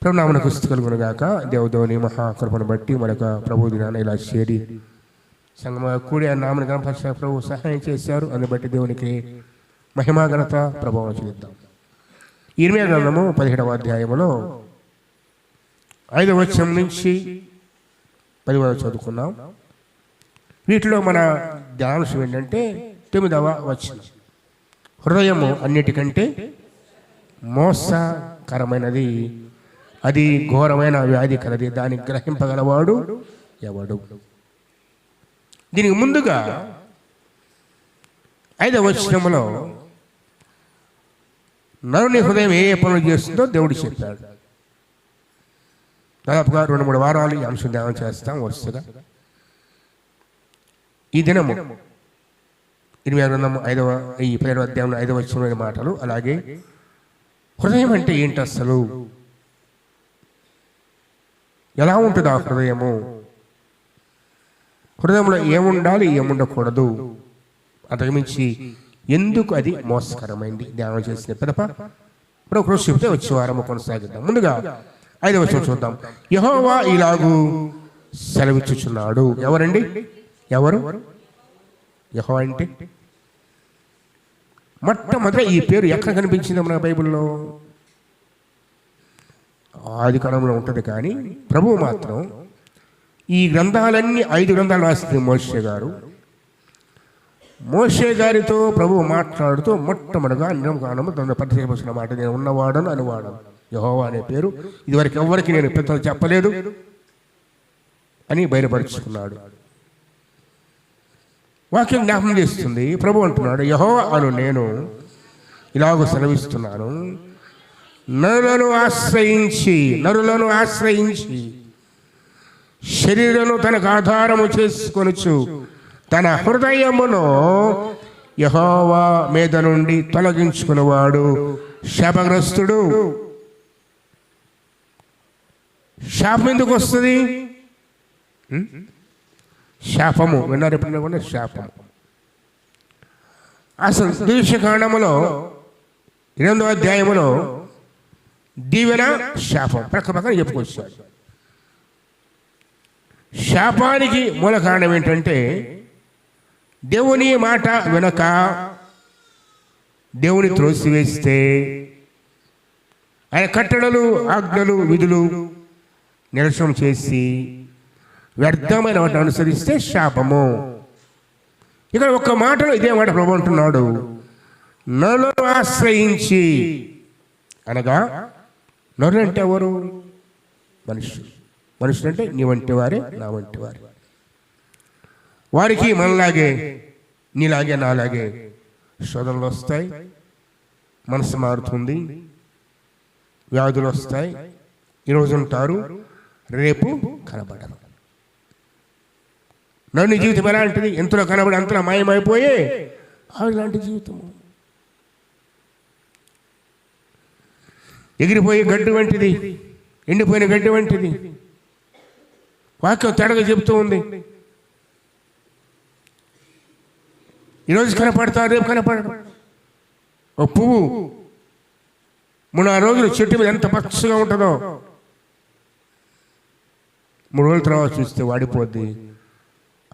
ప్రభునామమునకు స్తుతి కలుగునుగాక. దేవుని మహాకృపను బట్టి మరొక ప్రభు దినాన్ని ఇలా చేరి సంగమ కూడి ఆ నామని గణపరిచిన ప్రభు సహాయం చేశారు. అందుని బట్టి దేవునికి మహిమా ఘనత ప్రభావం చెల్లిద్దాం. ఇర్మీయా గ్రంథము 17వ అధ్యాయములో 5వ వచనం నుంచి 10వ చదువుకున్నాం. వీటిలో మన ధ్యానాంశం ఏంటంటే 9వ వచనం. హృదయము అన్నిటికంటే మోసకరమైనది, అది ఘోరమైన వ్యాధి కలది, దాన్ని గ్రహింపగలవాడు ఎవడు. దీనికి ముందుగా 5వ వచనములో నరుని హృదయం ఏ పనులు చేస్తుందో దేవుడు చెప్పాడు. దాదాపుగా 2-3 వారాలు ఈ అంశం ధ్యానం చేస్తాం వరుసగా. ఈ దినము ఇర్మీయా గ్రంథం 17వ అధ్యాయంలో 5వ వచనమైన మాటలు. అలాగే హృదయం అంటే ఏంటి, అసలు ఎలా ఉంటుంది ఆ హృదయము, హృదయంలో ఏముండాలి ఏముండకూడదు, అంతకుమించి ఎందుకు అది మోసకరమైంది ధ్యానం చేసిన పిదప ఇప్పుడు చెప్తే వచ్చే వారము కొనసాగిద్దాం. ముందుగా 5వ వచనం చూద్దాం. యెహోవా ఇలాగూ సెలవిచ్చుచున్నాడు. ఎవరండి? ఎవరు యెహోవా అంటే? మొట్టమొదట ఈ పేరు ఎక్కడ కనిపించింది మన బైబిల్లో? ఆది కాలంలో ఉంటుంది. కానీ ప్రభువు మాత్రం ఈ గ్రంథాలన్నీ 5 గ్రంథాలు రాసింది మోషే గారు. మోషే గారితో ప్రభువు మాట్లాడుతూ మొట్టమొదటిగా నిర్మకాండము 9 వచ్చిన మాట, నేను ఉన్నవాడను అనువాడను యెహోవా అనే పేరు ఇదివరకు ఎవరికి నేను పెద్దలు చెప్పలేదు అని బయలుపరుచుకున్నాడు. వాక్యం జ్ఞాపకం చేస్తుంది. ప్రభు అంటున్నాడు, యెహోవా అను నేను ఇలాగూ సెలవిస్తున్నాను, నరులను ఆశ్రయించి శరీరము తనకు ఆధారము చేసుకొనుచు తన హృదయమును యెహోవా మీద నుండి తొలగించుకునేవాడు శాపగ్రస్తుడు. శాపం ఎందుకు వస్తుంది? శాపము విన్నారు ఎప్పుడైనా? శాపము అసలు ద్వితీయోపదేశకాండములో 8వ అధ్యాయములో దీవెన శాపం ప్రక్కన చెప్పుకొచ్చాడు. శాపానికి మూల కారణం ఏంటంటే దేవుని మాట వినక దేవుని త్రోసివేస్తే, ఆయన కట్టడలు ఆజ్ఞలు విధులు నిర్లక్ష్యం చేసి వ్యర్థమైన వాటిని అనుసరిస్తే శాపము. ఇక్కడ ఒక్క మాటలో ఇదే మాట ప్రభు అంటున్నాడు, నరులను ఆశ్రయించి. అనగా నరులు అంటే ఎవరు? మనుషులు. మనుషులు అంటే నీ వంటి వారే, నా వంటి వారే. వారికి మనలాగే, నీలాగే నాలాగే శోధనలు వస్తాయి, మనసు మారుతుంది, వ్యాధులు వస్తాయి. ఈరోజు ఉంటారు, రేపు కనబడరు. నన్ను జీవితం ఎలాంటిది? ఎంతలో కనబడి అంతలో మాయమైపోయే అలాంటి జీవితము. ఎగిరిపోయే గడ్డి వంటిది, ఎండిపోయిన గడ్డి వంటిది. వాక్యం తేడాగా చెబుతూ ఉంది. ఈరోజు కనపడతారు, రేపు కనపడరు. ఒక పువ్వు 3-4 రోజులు చెట్టు మీద ఎంత పచ్చగా ఉంటుందో 3 రోజుల తర్వాత చూస్తే వాడిపోద్ది,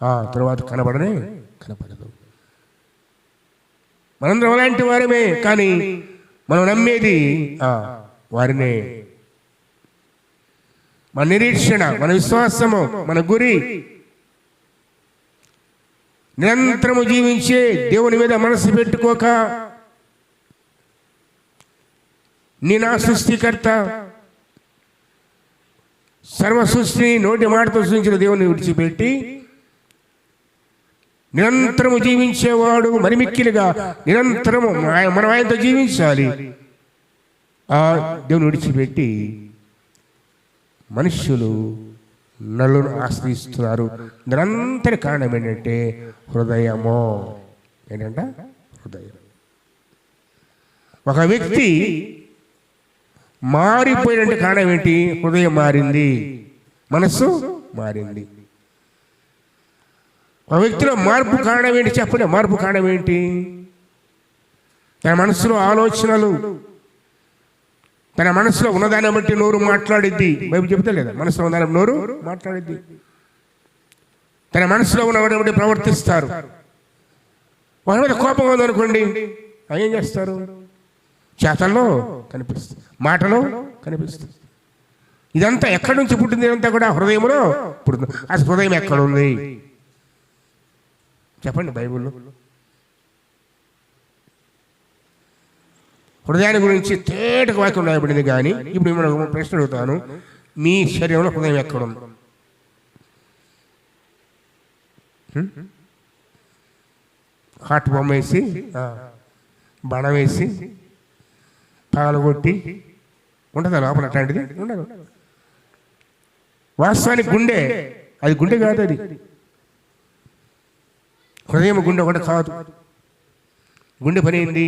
ఆ తర్వాత కనపడదు. మనందరం అలాంటి వారమే, కానీ మనం నమ్మేది వారినే. మన నిరీక్షణ, మన విశ్వాసము, మన గురి నిరంతరము జీవించే దేవుని మీద మనసు పెట్టుకోక, నీ నా సృష్టికర్త సర్వ సృష్టిని నోటి మాటతో సృష్టించిన దేవుని విడిచిపెట్టి నిరంతరము జీవించేవాడు మరి మిక్కిలిగా నిరంతరము మనం ఆయనతో జీవించాలి. ఆ దేవుని విడిచిపెట్టి మనుష్యులు నరులను ఆశ్రయిస్తున్నారు. నిరంతర కారణం ఏంటంటే హృదయము. ఏంటంట? హృదయం. ఒక వ్యక్తి మారిపోయినంటే కారణం ఏంటి? హృదయం మారింది, మనస్సు మారింది. ఒక వ్యక్తిలో మార్పు కారణం ఏంటి చెప్పండి? మార్పు కారణం ఏంటి? తన మనసులో ఆలోచనలు, తన మనసులో ఉన్నదాన్ని బట్టి నోరు మాట్లాడిద్ది. బైబిల్ చెబుతా లేదా? మనసులో ఉన్నదాన్ని నోరు మాట్లాడిద్ది. తన మనసులో ఉన్నవాడిని బట్టి ప్రవర్తిస్తారు. వారి మీద కోపంగా ఉందనుకోండి, అవి ఏం చేస్తారు? చేతల్లో కనిపిస్తుంది, మాటలో కనిపిస్తుంది. ఇదంతా ఎక్కడి నుంచి పుట్టింది? ఇదంతా కూడా హృదయంలో పుడుతుంది. అసలు హృదయం ఎక్కడ ఉంది చెప్పండి బైబిల్లో? హృదయాన్ని గురించి తేటకు వాక్యం రాయబడింది. కానీ ఇప్పుడు మిమ్మల్ని ప్రశ్న అడుగుతాను, మీ శరీరంలో హృదయం ఎక్కడుంది? హార్ట్ బొమ్మ వేసి, బాణం వేసి, పగలగొట్టి ఉంటుందా లోపల? అట్లాంటిది ఉండదు. వాస్తవానికి గుండె, అది గుండె కాదు, అది హృదయం. గుండె కూడా కాదు. గుండె పని ఏంది?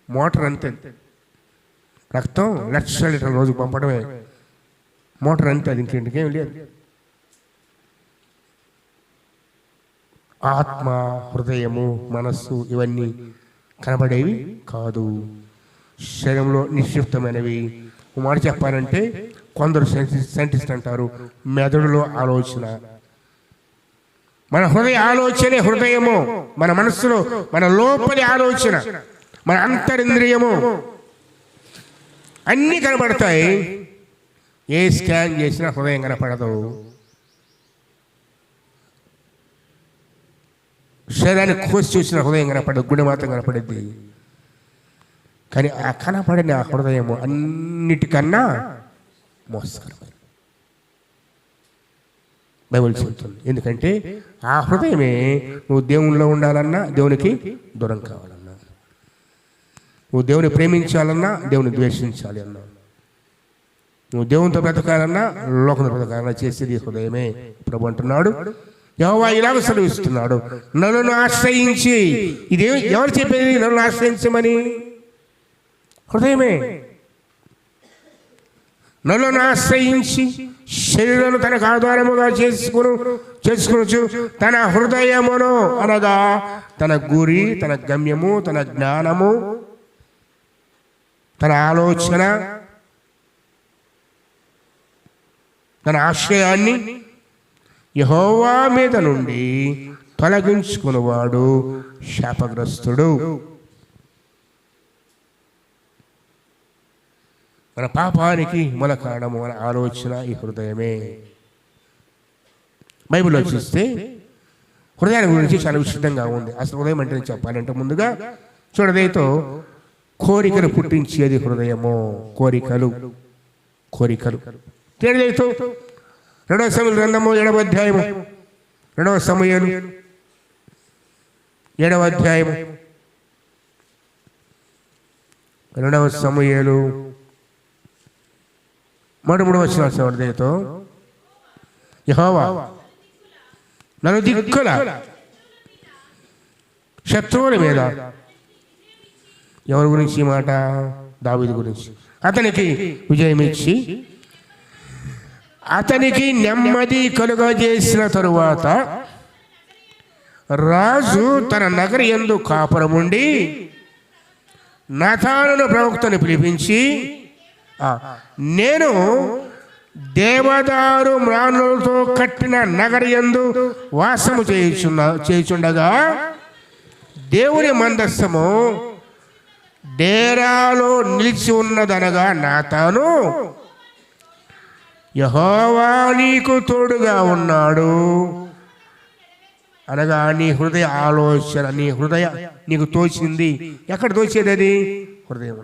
మోటార్ అంతే. రక్తం 1,00,000 లీటర్ల రోజు పంపడమే మోటార్ అంతే, అది ఇంకేం లేదు. ఆత్మ, హృదయము, మనస్సు ఇవన్నీ కనబడేవి కాదు, శరీరంలో నిక్షిప్తమైనవి. మాట చెప్పాలంటే కొందరు సైంటిస్ట్ అంటారు మెదడులో ఆలోచన. మన హృదయ ఆలోచనే హృదయము. మన మనస్సులో మన లోపలి ఆలోచన, మన అంతరింద్రియము అన్నీ కనబడతాయి. ఏ స్కాన్ చేసినా హృదయం కనపడదు. శరీరాన్ని కోసి చూసిన హృదయం కనపడదు, గుండె మాత్రం కనపడింది. కానీ ఆ కనపడిన ఆ హృదయము అన్నిటికన్నా మోసకరమైనది బైబిల్ చెబుతుంది. ఎందుకంటే ఆ హృదయమే నువ్వు దేవునిలో ఉండాలన్నా, దేవునికి దూరం కావాలన్నా, నువ్వు దేవుని ప్రేమించాలన్నా, దేవుని ద్వేషించాలి అన్నా, నువ్వు దేవునితో బ్రతకాలన్నా, లోకంతో బ్రతకాలన్నా చేసేది హృదయమే. ప్రభు అంటున్నాడు, యెహోవా ఇలాగ సెలవిస్తున్నాడు, నన్ను ఆశ్రయించి. ఇది ఎవరు చెప్పేది? నన్ను ఆశ్రయించమని హృదయమే. నన్ను ఆశ్రయించి శరీరాన్ని తనకు ఆధారముగా చేసుకునొచ్చు. తన హృదయమును అనగా తన గురి, తన గమ్యము, తన జ్ఞానము, తన ఆలోచన, తన ఆశ్రయాన్ని యెహోవా మీద నుండి తొలగించుకునేవాడు శాపగ్రస్తుడు. మన పాపానికి మూల కారణము మన ఆలోచన, ఈ హృదయమే. బైబిల్లో చూస్తే హృదయాన్ని గురించి చాలా విశుద్ధంగా ఉంది. అసలు హృదయం అంటే చెప్పాలంటే ముందుగా చూడదైతో కోరికలు పుట్టించేది హృదయము. కోరికలు తేడదైతో 2వ సమూయేలు గ్రంథము 7వ అధ్యాయము, 2వ సమూయేలు 7వ అధ్యాయము, 2వ సమూయేలు 3వ వచనం చదవడంతో, యెహోవా నలుదిక్కుల శత్రువుల మీద, ఎవరి గురించి ఈ మాట? దావీదు గురించి. అతనికి విజయం ఇచ్చి అతనికి నెమ్మది కలుగజేసిన తరువాత రాజు తన నగరి యందు కాపురముండి నాతానును ప్రవక్తను పిలిపించి, నేను దేవదారు మ్రాణులతో కట్టిన నగరి యందు వాసము చేయుచుండగా దేవుని మందస్సము డేరాలో నిలిచి ఉన్నదనగా నాతాను, యెహోవా నీకు తోడుగా ఉన్నాడు అనగా నీ హృదయ ఆలోచన, నీ హృదయ నీకు తోచింది. ఎక్కడ తోచేది? అది హృదయం.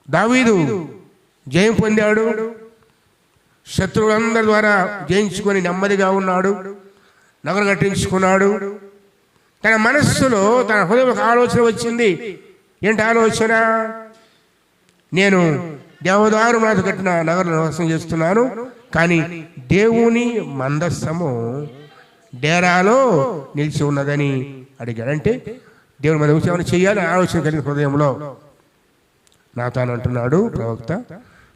దావీదు జయం పొందాడు, శత్రువులందరి ద్వారా జయించుకొని నెమ్మదిగా ఉన్నాడు, నగరం కట్టించుకున్నాడు. తన మనస్సులో తన హృదయం ఒక ఆలోచన వచ్చింది. ఏంటి ఆలోచన? నేను దేవదారు మ్రాణులతో కట్టిన నగరం నివాసం చేస్తున్నాను, కానీ దేవుని మందస్సము డేరాలో నిలిచి ఉన్నదని అడిగాడు. అంటే దేవుని మందస్సు ఏమైనా చేయాలని ఆలోచన కలిగిన హృదయంలో నాతాను అంటున్నాడు ప్రవక్త,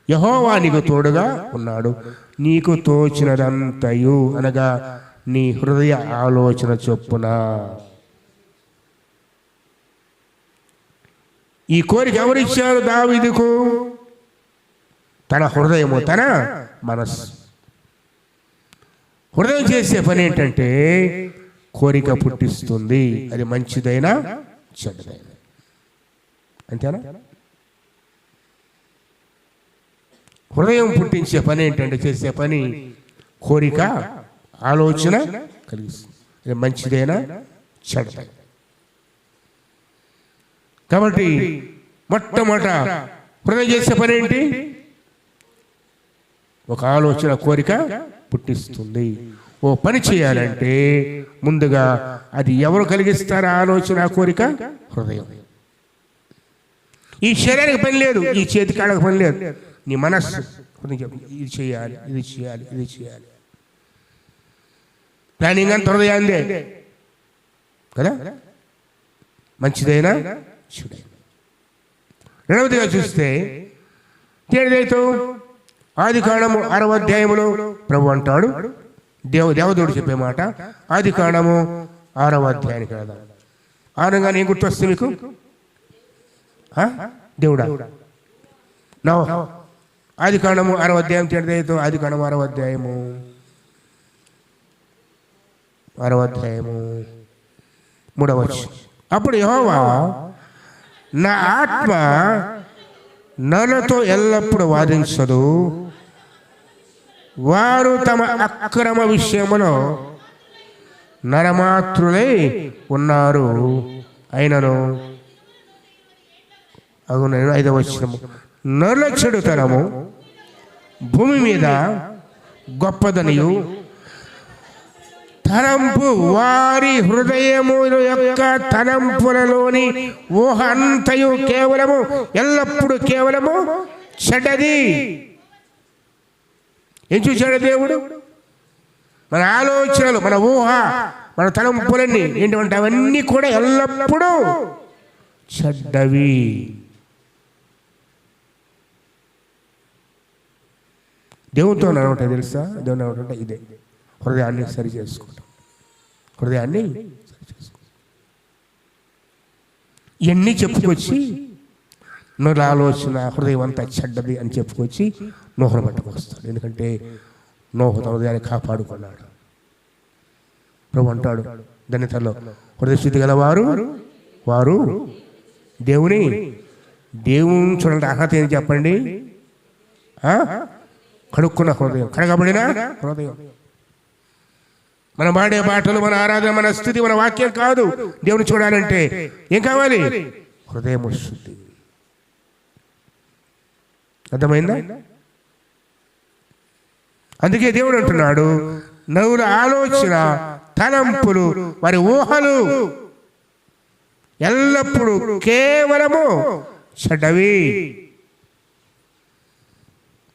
యెహోవా నీకు తోడుగా ఉన్నాడు, నీకు తోచినదంతయు అనగా నీ హృదయ ఆలోచన చొప్పున ఈ కోరిక ఎవరిచ్చారు దావీదుకు? తన హృదయము, తన మనస్సు. హృదయం చేసే పని ఏంటంటే కోరిక పుట్టిస్తుంది, అది మంచిదైనా చెడ్డదైనా. అంతేనా? హృదయం పుట్టించే పని ఏంటంటే, చేసే పని కోరిక, ఆలోచన కలిగిస్తుంది, అది మంచిదైనా చెడ్డదైనా. కాబట్టి మొట్టమొదట హృదయం చేసే పని ఏంటి? ఒక ఆలోచన, కోరిక పుట్టిస్తుంది. ఓ పని చేయాలంటే ముందుగా అది ఎవరు కలిగిస్తారు? ఆలోచన, కోరిక, హృదయం. ఈ శరీరానికి పని లేదు, ఈ చేతి కాళ్ళకి పని లేదు, నీ మనస్సు ఇది చేయాలి, ఇది చేయాలి, ఇది చేయాలి. ప్లానింగ్ అంత హృదయాందే కదా, మంచిదైనా చెడైనా. రెండవదిగా చూస్తే తేడిదైతే ఆదికాండము 6వ అధ్యాయములో ప్రభు అంటాడు, దేవదేవుడు చెప్పే మాట, ఆదికాండము 6వ అధ్యాయానికి వెళదాం. ఆనంగానే ఏం గుర్తొస్తుంది మీకు? దేవుడా. ఆదికాండము 6వ అధ్యాయం తేడిదైతే ఆదికాండము 6వ అధ్యాయము 3వ వచనం. అప్పుడు యెహోవా, నా ఆత్మ నరులతో ఎల్లప్పుడూ వాదించదు, వారు తమ అక్రమ విషయములో నరమాత్రులై ఉన్నారు. అయినను 5వ వచనము, నరుల చెడుతనము భూమి మీద గొప్పదనియు తలంపు వారి హృదయము యొక్క తలంపులలోని ఊహ అంతయు కేవలము, ఎల్లప్పుడూ కేవలము చెడ్డది. ఏం చూశాడు దేవుడు? మన ఆలోచనలు, మన ఊహ, మన తలంపులన్నీ ఏంటంటే అవన్నీ కూడా ఎల్లప్పుడూ చెడ్డవి. దేవునితో నడవటం తెలుసా? దేవుని నడవటం ఇదే, హృదయాన్ని సరి చేసుకోవటం, హృదయాన్ని సరి చేసుకోవటం. ఇవన్నీ చెప్పుకొచ్చి నోళ్ళ ఆలోచన, హృదయం అంతా చెడ్డది అని చెప్పుకొచ్చి నోహను పట్టుకొస్తాడు. ఎందుకంటే నోహు తన హృదయాన్ని కాపాడుకున్నాడు. ప్రభు అంటాడు ధన్యతలో, హృదయ స్థితి గలవారు వారు దేవుని చూడండి. అర్హత ఏం చెప్పండి? కడుక్కున్న హృదయం, కడగబడిన హృదయం. మన పాడే పాటలు, మన ఆరాధన, మన స్థితి, మన వాక్యం కాదు. దేవుని చూడాలంటే ఏం కావాలి? హృదయం శుద్ధి. అర్థమైందా? అందుకే దేవుడు అంటున్నాడు, నరుల ఆలోచన, తలంపులు, వారి ఊహలు ఎల్లప్పుడూ కేవలము చెడ్డవి.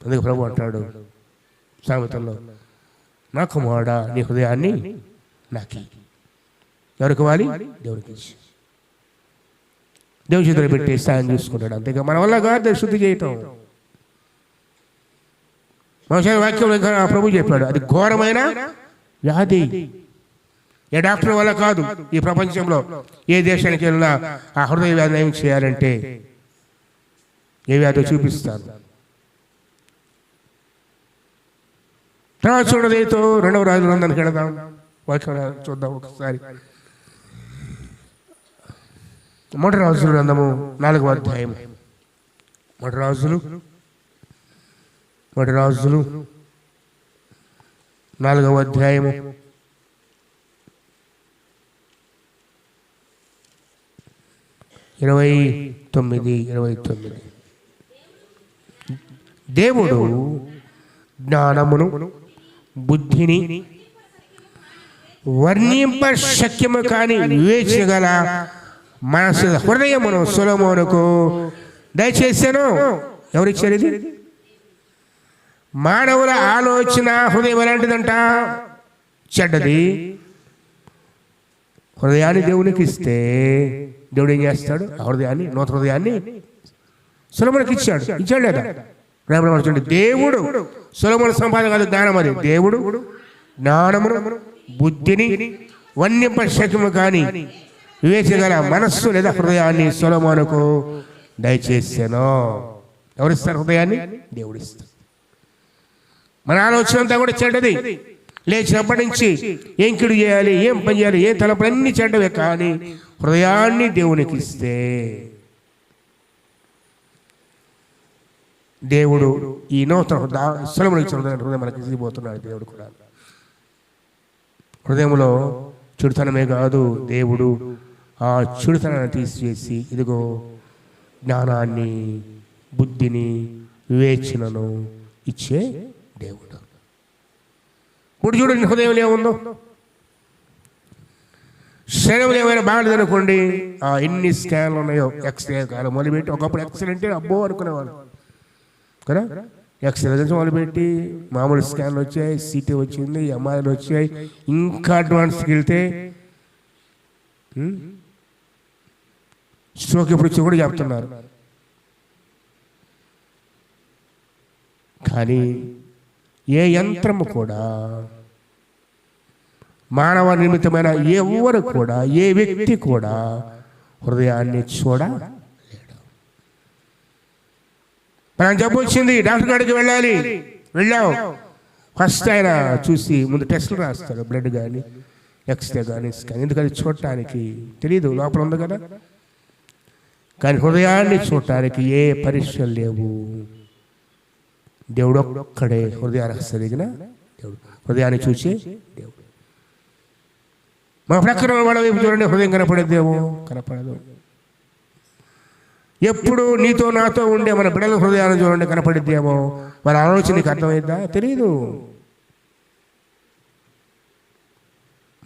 అందుకే ప్రభు అంటాడు సామెతల్లో, నా కుమారుడా నీ హృదయాన్ని నాకి. ఎవరికి ఇవ్వాలి? దేవునికి. దేవుని చేతులు పెట్టి సాయం చూసుకుంటాడు. అంతేగా మన వల్ల కాదు శుద్ధి చేయటం. వాక్యం ప్రభు చెప్పాడు, అది ఘోరమైన వ్యాధి. ఏ డాక్టర్ వల్ల కాదు. ఈ ప్రపంచంలో ఏ దేశానికి వెళ్ళినా ఆ హృదయ వ్యాధి నయం చేయాలంటే ఏ వ్యాధి చూపిస్తాను. తర్వాత చూడదేతో 2వ రాజుల గ్రంథానికి వెళదాం. వాక్యం చూద్దాం ఒకసారి. 1 రాజుల గ్రంథము 4వ అధ్యాయం. 1 రాజులు 4వ అధ్యాయము 29. దేవుడు జ్ఞానమును బుద్ధిని వర్ణింప శక్యము కాని వివేచగల మనసు హృదయమును సొలొమోనుకు దయచేసాను. ఎవరిచ్చారు ఇది? మానవుల ఆలోచన హృదయం ఎలాంటిదంట? చెడ్డది. హృదయాన్ని దేవునికి ఇస్తే దేవుడు ఏం చేస్తాడు? ఆ హృదయాన్ని, నూతన హృదయాన్ని సొలొమోనుకి ఇచ్చాడు. లేదా? దేవుడు సొలొమోను సంపాదన కాదు జ్ఞానం, అది దేవుడు జ్ఞానమును బుద్ధిని వన్యపశకము కానీ వివేచగల మనస్సు లేదా హృదయాన్ని సొలొమోనుకు దయచేసాను. ఎవరిస్తారు హృదయాన్ని? దేవుడిస్తారు. మన ఆలోచన అంతా కూడా చెడ్డది. లేచినప్పటి నుంచి ఏం కిడు చేయాలి, ఏం పని చేయాలి, ఏ తలపులు అన్నీ చెడ్డవే. కానీ హృదయాన్ని దేవునికి ఇస్తే దేవుడు ఈ నూతన సొలొమోను ఇచ్చిన హృదయం మనకి ఇచ్చిపోతున్నాడు. దేవుడు కూడా హృదయంలో చెడుతనమే కాదు, దేవుడు ఆ చెడుతనాన్ని తీసివేసి ఇదిగో జ్ఞానాన్ని, బుద్ధిని, వివేచనను ఇచ్చే దేవుడు. ఇప్పుడు చూడండి హృదయంలో ఏముందో. శరీరంలో ఏమైనా బాగలేదనుకోండి, ఎన్ని స్కాన్లు ఉన్నాయో, ఎక్స్రే కాలం మొదలుపెట్టి, ఒకప్పుడు ఎక్స్రే అంటే అబ్బో అనుకునేవాళ్ళు కదా. ఎక్స్రే నుంచి మొదలుపెట్టి మామూలు స్కాన్లు వచ్చాయి, సిటీ వచ్చింది, ఎంఆర్ఐలు వచ్చాయి. ఇంకా అడ్వాన్స్కి వెళ్తే స్ట్రోక్ ఎప్పుడు వచ్చి కూడా చెప్తున్నారు. కానీ ఏ యంత్రము కూడా, మానవ నిమిత్తమైన ఎవరు కూడా, ఏ వ్యక్తి కూడా హృదయాన్ని చూడలేడు. మనం జబ్బు వచ్చింది, డాక్టర్ గారికి వెళ్ళాలి, వెళ్ళాం. ఫస్ట్ ఆయన చూసి ముందు టెస్టులు రాస్తాడు, బ్లడ్ కానీ, ఎక్స్రే కానీ, స్కాన్. ఎందుకని చూడటానికి తెలీదు, లోపల ఉంది కదా. కానీ హృదయాన్ని చూడటానికి ఏ పరీక్షలు లేవు. దేవుడు ఒక్కడే హృదయానికి సరిగిన దేవుడు, హృదయాన్ని చూసే దేవుడు. మా ప్రక్కన వాళ్ళ వైపు చూడండి, హృదయం కనపడేదేమో, కనపడదు. ఎప్పుడు నీతో నాతో ఉండే మన బిడ్డల హృదయాన్ని చూడండి, కనపడిద్దేమో. వాళ్ళ ఆలోచన నీకు అర్థమైందా? తెలీదు.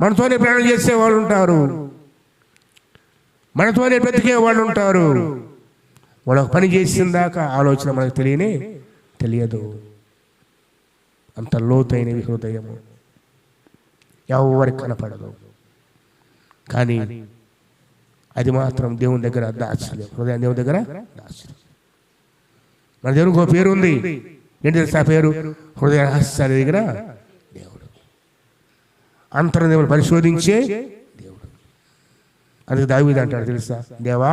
మనతోనే ప్రయాణం చేసే వాళ్ళు ఉంటారు, మనతోనే బ్రతికే వాళ్ళు ఉంటారు. వాళ్ళ పని చేసిన దాకా ఆలోచన మనకు తెలియదు. అంత లోతైనవి హృదయము, ఎవరికి కనపడదు. కానీ అది మాత్రం దేవుని దగ్గర దాచలేము. హృదయం దేవుని దగ్గర దాచలేము. మన దేవునికి ఒక పేరు ఉంది. ఏంటి తెలుసా పేరు? హృదయ రహస్యాల దగ్గర దేవుడు, అంతర్దేవుని పరిశోధించే దేవుడు. అందుకే దావీదు అంటాడు తెలుసా, దేవా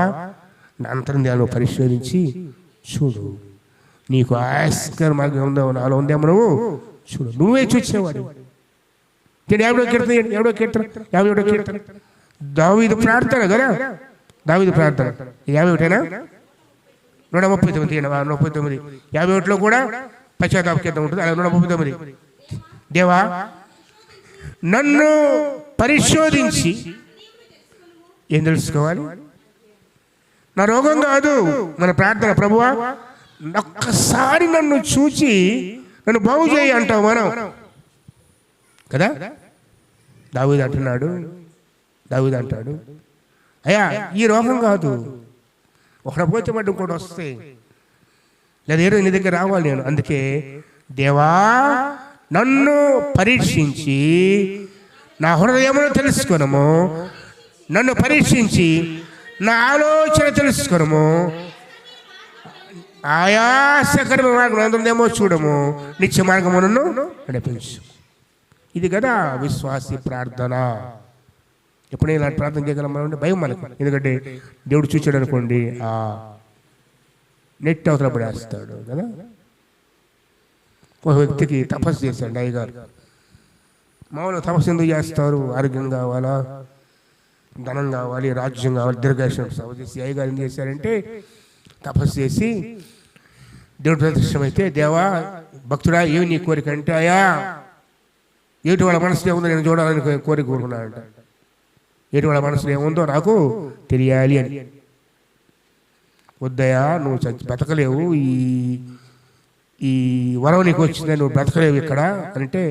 అంతర్దేవుని పరిశోధించి చూడు, నీకు ఆయాస్కర మార్గం ఉందో నాలో ఉందేమో నువ్వు చూడు. నువ్వే చూసేవాడు. ఎవడో కీర్తన దావీదు ప్రార్థన కదా. దావీదు ప్రార్థన 51 139 139 51లో కూడా పశ్చాత్తాప కీర్తన ఉంటుంది. అలా 139, దేవా నన్ను పరిశోధించి ఏం తెలుసుకోవాలి? నా రోగం కాదు మన ప్రార్థన. ప్రభువా ఒక్కసారి నన్ను చూచి నన్ను బాగు చేయి అంటావు మనం కదా. దావీదు అంటాడు, అయ్యా ఈ రోగం కాదు, ఒకడ పోతే మటు ఇంకోటి వస్తే, లేదా ఏదో నీ దగ్గర రావాలి నేను. అందుకే దేవా నన్ను పరీక్షించి నా హృదయమును తెలుసుకొనము, నన్ను పరీక్షించి నా ఆలోచన తెలుసుకొనము, ఆయాసకరమైన మార్గం ఉందేమో చూడము, నిత్య మార్గమును నడిపించు. ఇది కదా విశ్వాసి ప్రార్థన. ఎప్పుడైనా ఇలాంటి ప్రార్థన చేయగలమంటే భయం మనకు. ఎందుకంటే దేవుడు చూచాడు అనుకోండి, నెట్ అవతల పడేస్తాడు కదా. ఒక వ్యక్తికి తపస్సు చేశాడు అయ్యగారు. మామూలుగా తపస్సు ఎందుకు చేస్తారు? ఆరోగ్యం కావాలా, ధనం కావాలి, రాజ్యం కావాలి, దీర్ఘాయుష్యం చేసి అయ్యగారు ఏం చేశారంటే తపస్సు చేసి దేవుడు ప్రత్యక్షమైతే, దేవా భక్తుడా ఏమి నీ కోరిక అంటే, అయ్యా ఏటి వాళ్ళ మనసులో ఏముందో నేను చూడాలని కోరిక కోరుకున్నాడంట. ఏటి వాళ్ళ మనసులో ఏముందో నాకు తెలియాలి అని. వద్దయా నువ్వు బ్రతకలేవు, ఈ వరం నీకు వచ్చిందని నువ్వు బ్రతకలేవు ఇక్కడ అంటే,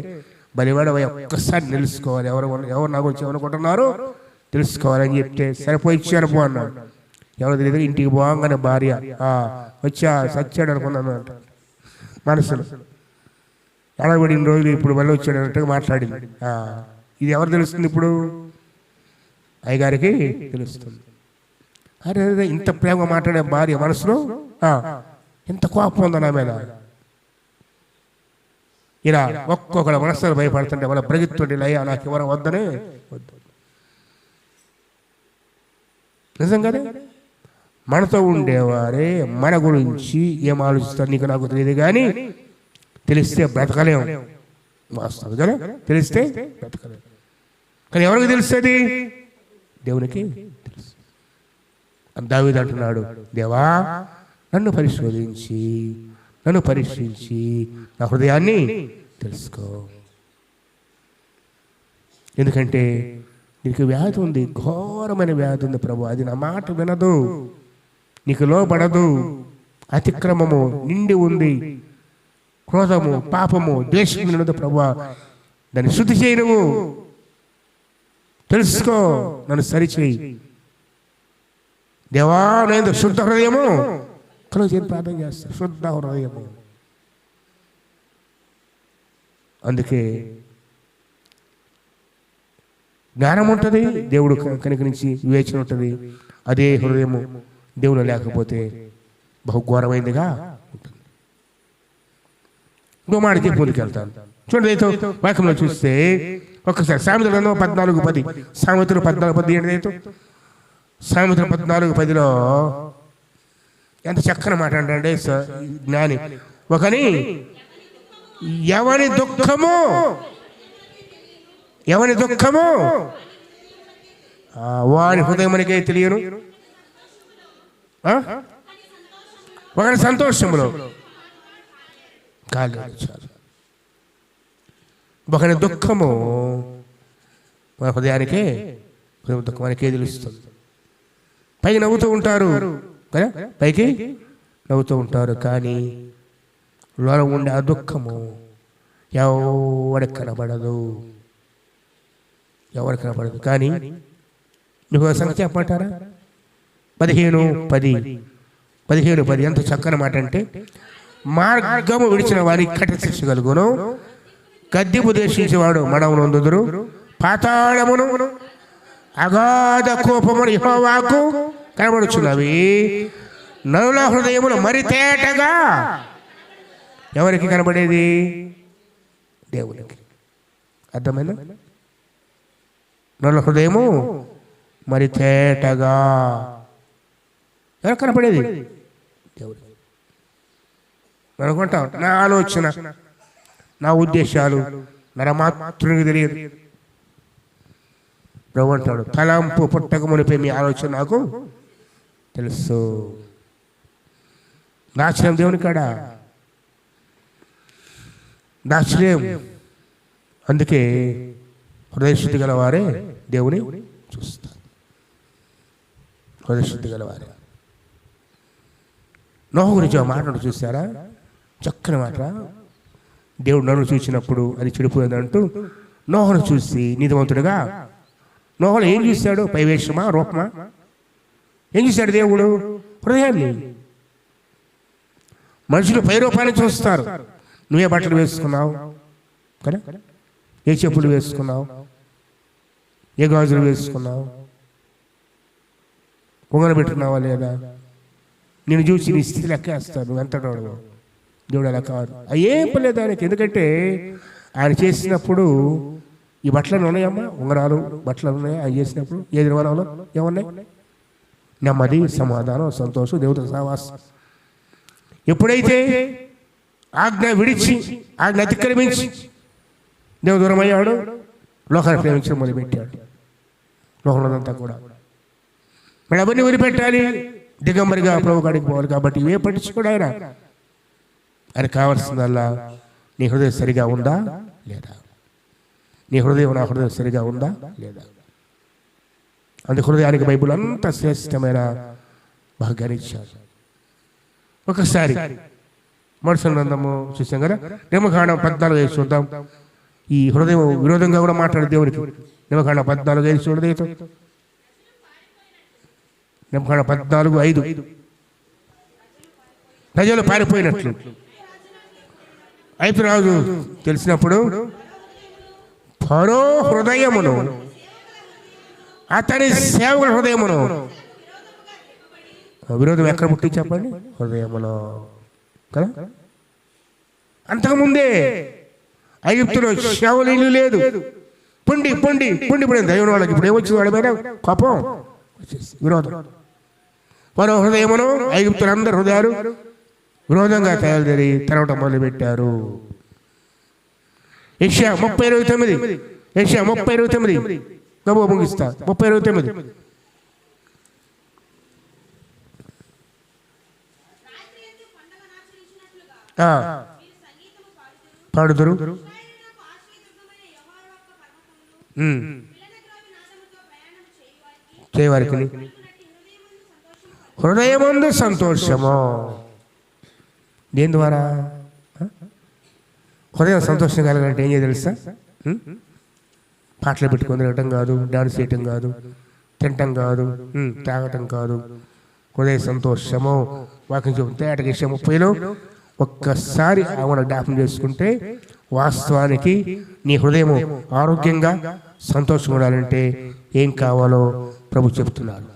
బలివాడ ఒక్కసారి తెలుసుకోవాలి, ఎవరు నాకు వచ్చి ఎవరనుకుంటున్నారో తెలుసుకోవాలని చెప్తే, సరిపోయి ఇచ్చాను పో అన్నాడు. ఎవరు తెలియదు. ఇంటికి పోగానే భార్య వచ్చా సచ్చాడు అనుకున్నాను అంట మనసులో. ఎడబడిన రోజులు ఇప్పుడు మళ్ళీ వచ్చాడు అన్నట్టుగా మాట్లాడింది. ఇది ఎవరు తెలుస్తుంది? ఇప్పుడు అయ్యగారికి తెలుస్తుంది. అరే ఇంత ప్రేమ మాట్లాడే భార్య మనసులో ఎంత కోపం ఉందో నా మీద. ఇలా ఒక్కొక్కళ్ళ మనసులో భయపడుతుంటే వాళ్ళ బ్రగిత్తుంటే అయ్యా నాకు ఎవరు వద్దనే వద్దు. నిజం కదా. మనతో ఉండేవారే మన గురించి ఏం ఆలోచిస్తారు నీకు నాకు తెలియదు, కానీ తెలిస్తే బ్రతకలేం. వాస్తవం కదా, తెలిస్తే బ్రతకలేం. కానీ ఎవరికి తెలుస్తుంది? దేవునికి తెలుసు. దావీదు అంటున్నాడు, దేవా నన్ను పరిశోధించి నన్ను పరీక్షించి నా హృదయాన్ని తెలుసుకో. ఎందుకంటే నీకు వ్యాధి ఉంది, ఘోరమైన వ్యాధి ఉంది ప్రభు, అది నా మాట వినదు, నీకు లోబడదు, అతిక్రమము నిండి ఉంది, క్రోధము పాపము ద్వేషం నిండు ప్రభు, దాన్ని శుద్ధి చేయి, నువ్వు తెలుసుకో, నన్ను సరిచేయి దేవా. నేను శుద్ధ హృదయము కలుగు చేసి ప్రార్థన చేస్తా, శుద్ధ హృదయము. అందుకే జ్ఞానం ఉంటుంది, దేవుడు కనికరించి వివేచన ఉంటుంది. అదే హృదయము దేవుడు లేకపోతే బహుఘోరమైనదిగా ఉంటుంది. ఇంకో మాట చెప్పి ముందుకెళ్తాను. చూడండి, వాక్యంలో చూస్తే ఒక్కసారి సామెతల గ్రంథం 14:10, సామెతలు 14:10 ఏంటి? సామెతలు 14:10లో ఎంత చక్కని మాట అంటే జ్ఞాని, ఒకని ఎవని దుఃఖము వాని హృదయమునికే తెలియను, ఒకని సంతోషములో కాదు, ఒకని దుఃఖము మన హృదయానికే, దుఃఖం మనకే తెలుస్తుంది. పైకి నవ్వుతూ ఉంటారు కదా, పైకి నవ్వుతూ ఉంటారు, కానీ లోన ఉండే ఆ దుఃఖము ఎవరికి కనబడదు. కానీ నువ్వు సంఖ్య చెప్పమంటారా? 15:10 ఎంత చక్కని మాట అంటే, మార్గము విడిచిన వారికి కఠిన శిక్ష కలుగును, గద్దెపు దేశించేవాడు మడవనొందుదురు, పాతాళమును అగాధ కోపమును యెహోవాకు కనబడుచున్నవి, నరుల హృదయములు మరి తేటగా. ఎవరికి కనబడేది? దేవునికి. అర్థమైందా? నరుల హృదయము మరి తేటగా ఎవరికి కనపడేది? దేవుడు. అనుకుంటాం నా ఆలోచన, నా ఉద్దేశాలు నరమాత్రునికి తెలియదు. ప్రభు అంటాడు, తలంపు పుట్టక మునిపే మీ ఆలోచన నాకు తెలుసు. దాచలేం దేవుని కాడ, దాచలేం. అందుకే హృదయశుద్ధి గలవారే దేవుని చూస్తారు. హృదయశుద్ధి గలవారే. నోహు గురించి మాట్లాడు చూసారా? చక్కని మాట. దేవుడు నన్ను చూసినప్పుడు అది చెడిపోయిందంటూ నోహును చూసి నీతివంతుడుగా. నోహును ఏం చూశాడు? పైవేషమా, రూపమా? ఏం చూశాడు దేవుడు? హృదయాన్ని. మనుషులు పై రూపాన్ని చూస్తారు. నువ్వే బట్టలు వేసుకున్నావు కదా, ఏ చెప్పులు వేసుకున్నావు, ఏ గాజులు వేసుకున్నావు, పొంగన పెట్టుకున్నావా లేదా, నేను చూసి నీ స్థితి లెక్కేస్తాను, నువ్వు ఎంత దేవుడు అలా కాదు. ఏం పర్లేదు ఆయనకి. ఎందుకంటే ఆయన చేసినప్పుడు ఈ బట్టలు ఉన్నాయమ్మా, ఉంగరాలు బట్టలు ఉన్నాయా? ఆయన చేసినప్పుడు ఏ నిర్మాణంలో ఏమున్నాయి? నెమ్మది, సమాధానం, సంతోషం, దేవుడితో సహవాసం. ఎప్పుడైతే ఆజ్ఞ విడిచి ఆజ్ఞ అతిక్రమించి దేవుడు దూరం అయ్యాడు, లోకాన్ని ప్రేమించడం మొదలుపెట్టాడు. లోకంలోనంతా కూడా మళ్ళీ అవన్నీ వదిలిపెట్టాలి, దిగంబరిగా ప్రభు కాడికి పోవాలి. కాబట్టి ఇవే పట్టించుకోడు ఆయన. ఆయన కావాల్సిందల్లా నీ హృదయం సరిగా ఉందా లేదా, నీ హృదయం నా హృదయం సరిగా ఉందా లేదా. అందుకు హృదయానికి బైబిల్ అంత శ్రేష్టమైన భాగ్యాన్ని ఇచ్చాడు. ఒకసారి మనుషుల గ్రంథము చూసాం కదా, నిర్మకాండం 14 చూద్దాం. ఈ హృదయం విరోధంగా కూడా మాట్లాడే దేవుడికి. నిర్మకాండం 14 చూడదు. నిర్మకాండం 14:5 ప్రజలు పారిపోయినట్లు ఐగుప్తు రాజు తెలిసినప్పుడు ఫరో హృదయమును అతని సేవకుల హృదయమును. విరోధం ఎక్కడ పుట్టి చెప్పండి? హృదయములో కదా. అంతకుముందే ఐగుప్తులో సేవలు ఇల్లు లేదు, పొండి పొండి పొండి పడింది దైవం వాళ్ళకి. ఇప్పుడు ఏమొచ్చింది? వాడి మీద కోపం, విరోధం. మరో హృదయమును ఐగుప్తులందరి హృదయాలు విరోధంగా తయారు తెరవటం మొదలుపెట్టారు. యెషయా 30:29, యెషయా 30:29 గబో ముగిస్తా. 30:29 పాడుదురు, చేయవారికి హృదయమందు సంతోషము. దేని ద్వారా హృదయం సంతోషం కలగాలంటే ఏం చేయాలి తెలుసా? పాటలు పెట్టుకొని తిరగటం కాదు, డాన్స్ చేయటం కాదు, తినటం కాదు, తాగటం కాదు. హృదయ సంతోషము వాక్యం చెబుతే అటకి 30లో ఒక్కసారి ఆమెను జ్ఞాపకం చేసుకుంటే వాస్తవానికి నీ హృదయం ఆరోగ్యంగా సంతోషంగా ఉండాలంటే ఏం కావాలో ప్రభు చెప్తున్నారు.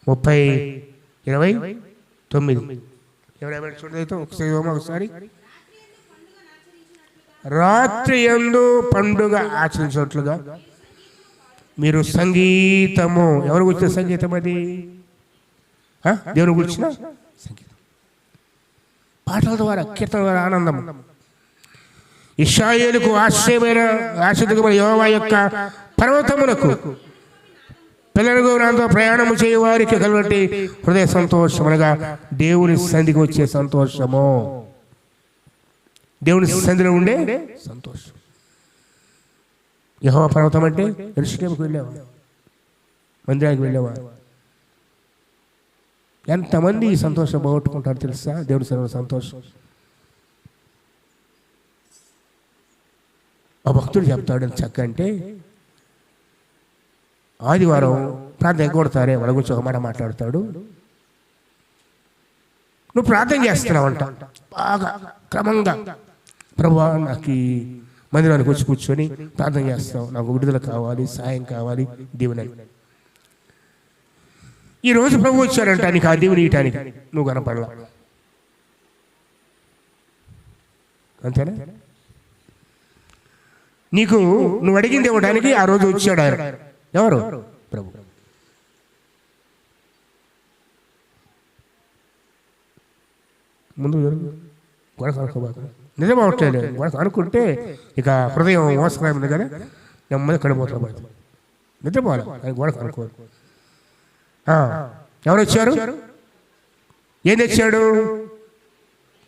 30:29 ఎవరైనా చూడలేదు ఒకసారి. రాత్రి యందు పండుగ ఆచరించినట్లుగా మీరు సంగీతము. ఎవరు కూర్చిన సంగీతం అది? దేవుని కూర్చిన సంగీతం, పాటల ద్వారా, కీర్తన ద్వారా ఆనందం. ఇశ్రాయేలుకు ఆశ్రయమైన యెహోవా యొక్క పర్వతమునకు పిల్లలకు నాతో ప్రయాణము చేయ వారికి కలవటి హృదయ సంతోషం, అనగా దేవుని సన్నిధికి వచ్చే సంతోషము, దేవుని సన్నిధిలో ఉండే సంతోషం. యెహోవా పర్వతం అంటే యెరూషలేముకు వెళ్ళేవా, మందిరానికి వెళ్ళేవా? ఎంతమంది ఈ సంతోషం పోగొట్టుకుంటారు తెలుసా? దేవుని సన్నిధిలో సంతోషం. ఆ భక్తుడు చెప్తాడు చక్క అంటే, ఆదివారం ప్రార్థన ఎగ్గొడతారే వాళ్ళ గురించి ఒక మాట మాట్లాడతాడు. నువ్వు ప్రార్థన చేస్తున్నావంట బాగా క్రమంగా, ప్రభువా నాకు ఈ మందిరానికి వచ్చి కూర్చొని ప్రార్థన చేస్తావు, నాకు విడుదల కావాలి, సాయం కావాలి, దీవెన. ఈరోజు ప్రభు వచ్చాడంట నీకు ఆ దీవెన ఇయటానికి, నువ్వు కనపడలా. అంతేనా? నీకు నువ్వు అడిగింది ఇవ్వడానికి ఆ రోజు వచ్చాడు ఆయన. ఎవరు? ప్రభు. ముందు గొడవ కనుక్కోబాక, నిజం అవట్లేదు. గొడవ అనుకుంటే ఇక హృదయం మోసకరమైంది కదా, నెమ్మది కడిపోతా పడుతుంది. నిద్రపోవాలి, గొడవ కనుక్కోవాలి. ఎవరు వచ్చారు? ఏం తెచ్చాడు?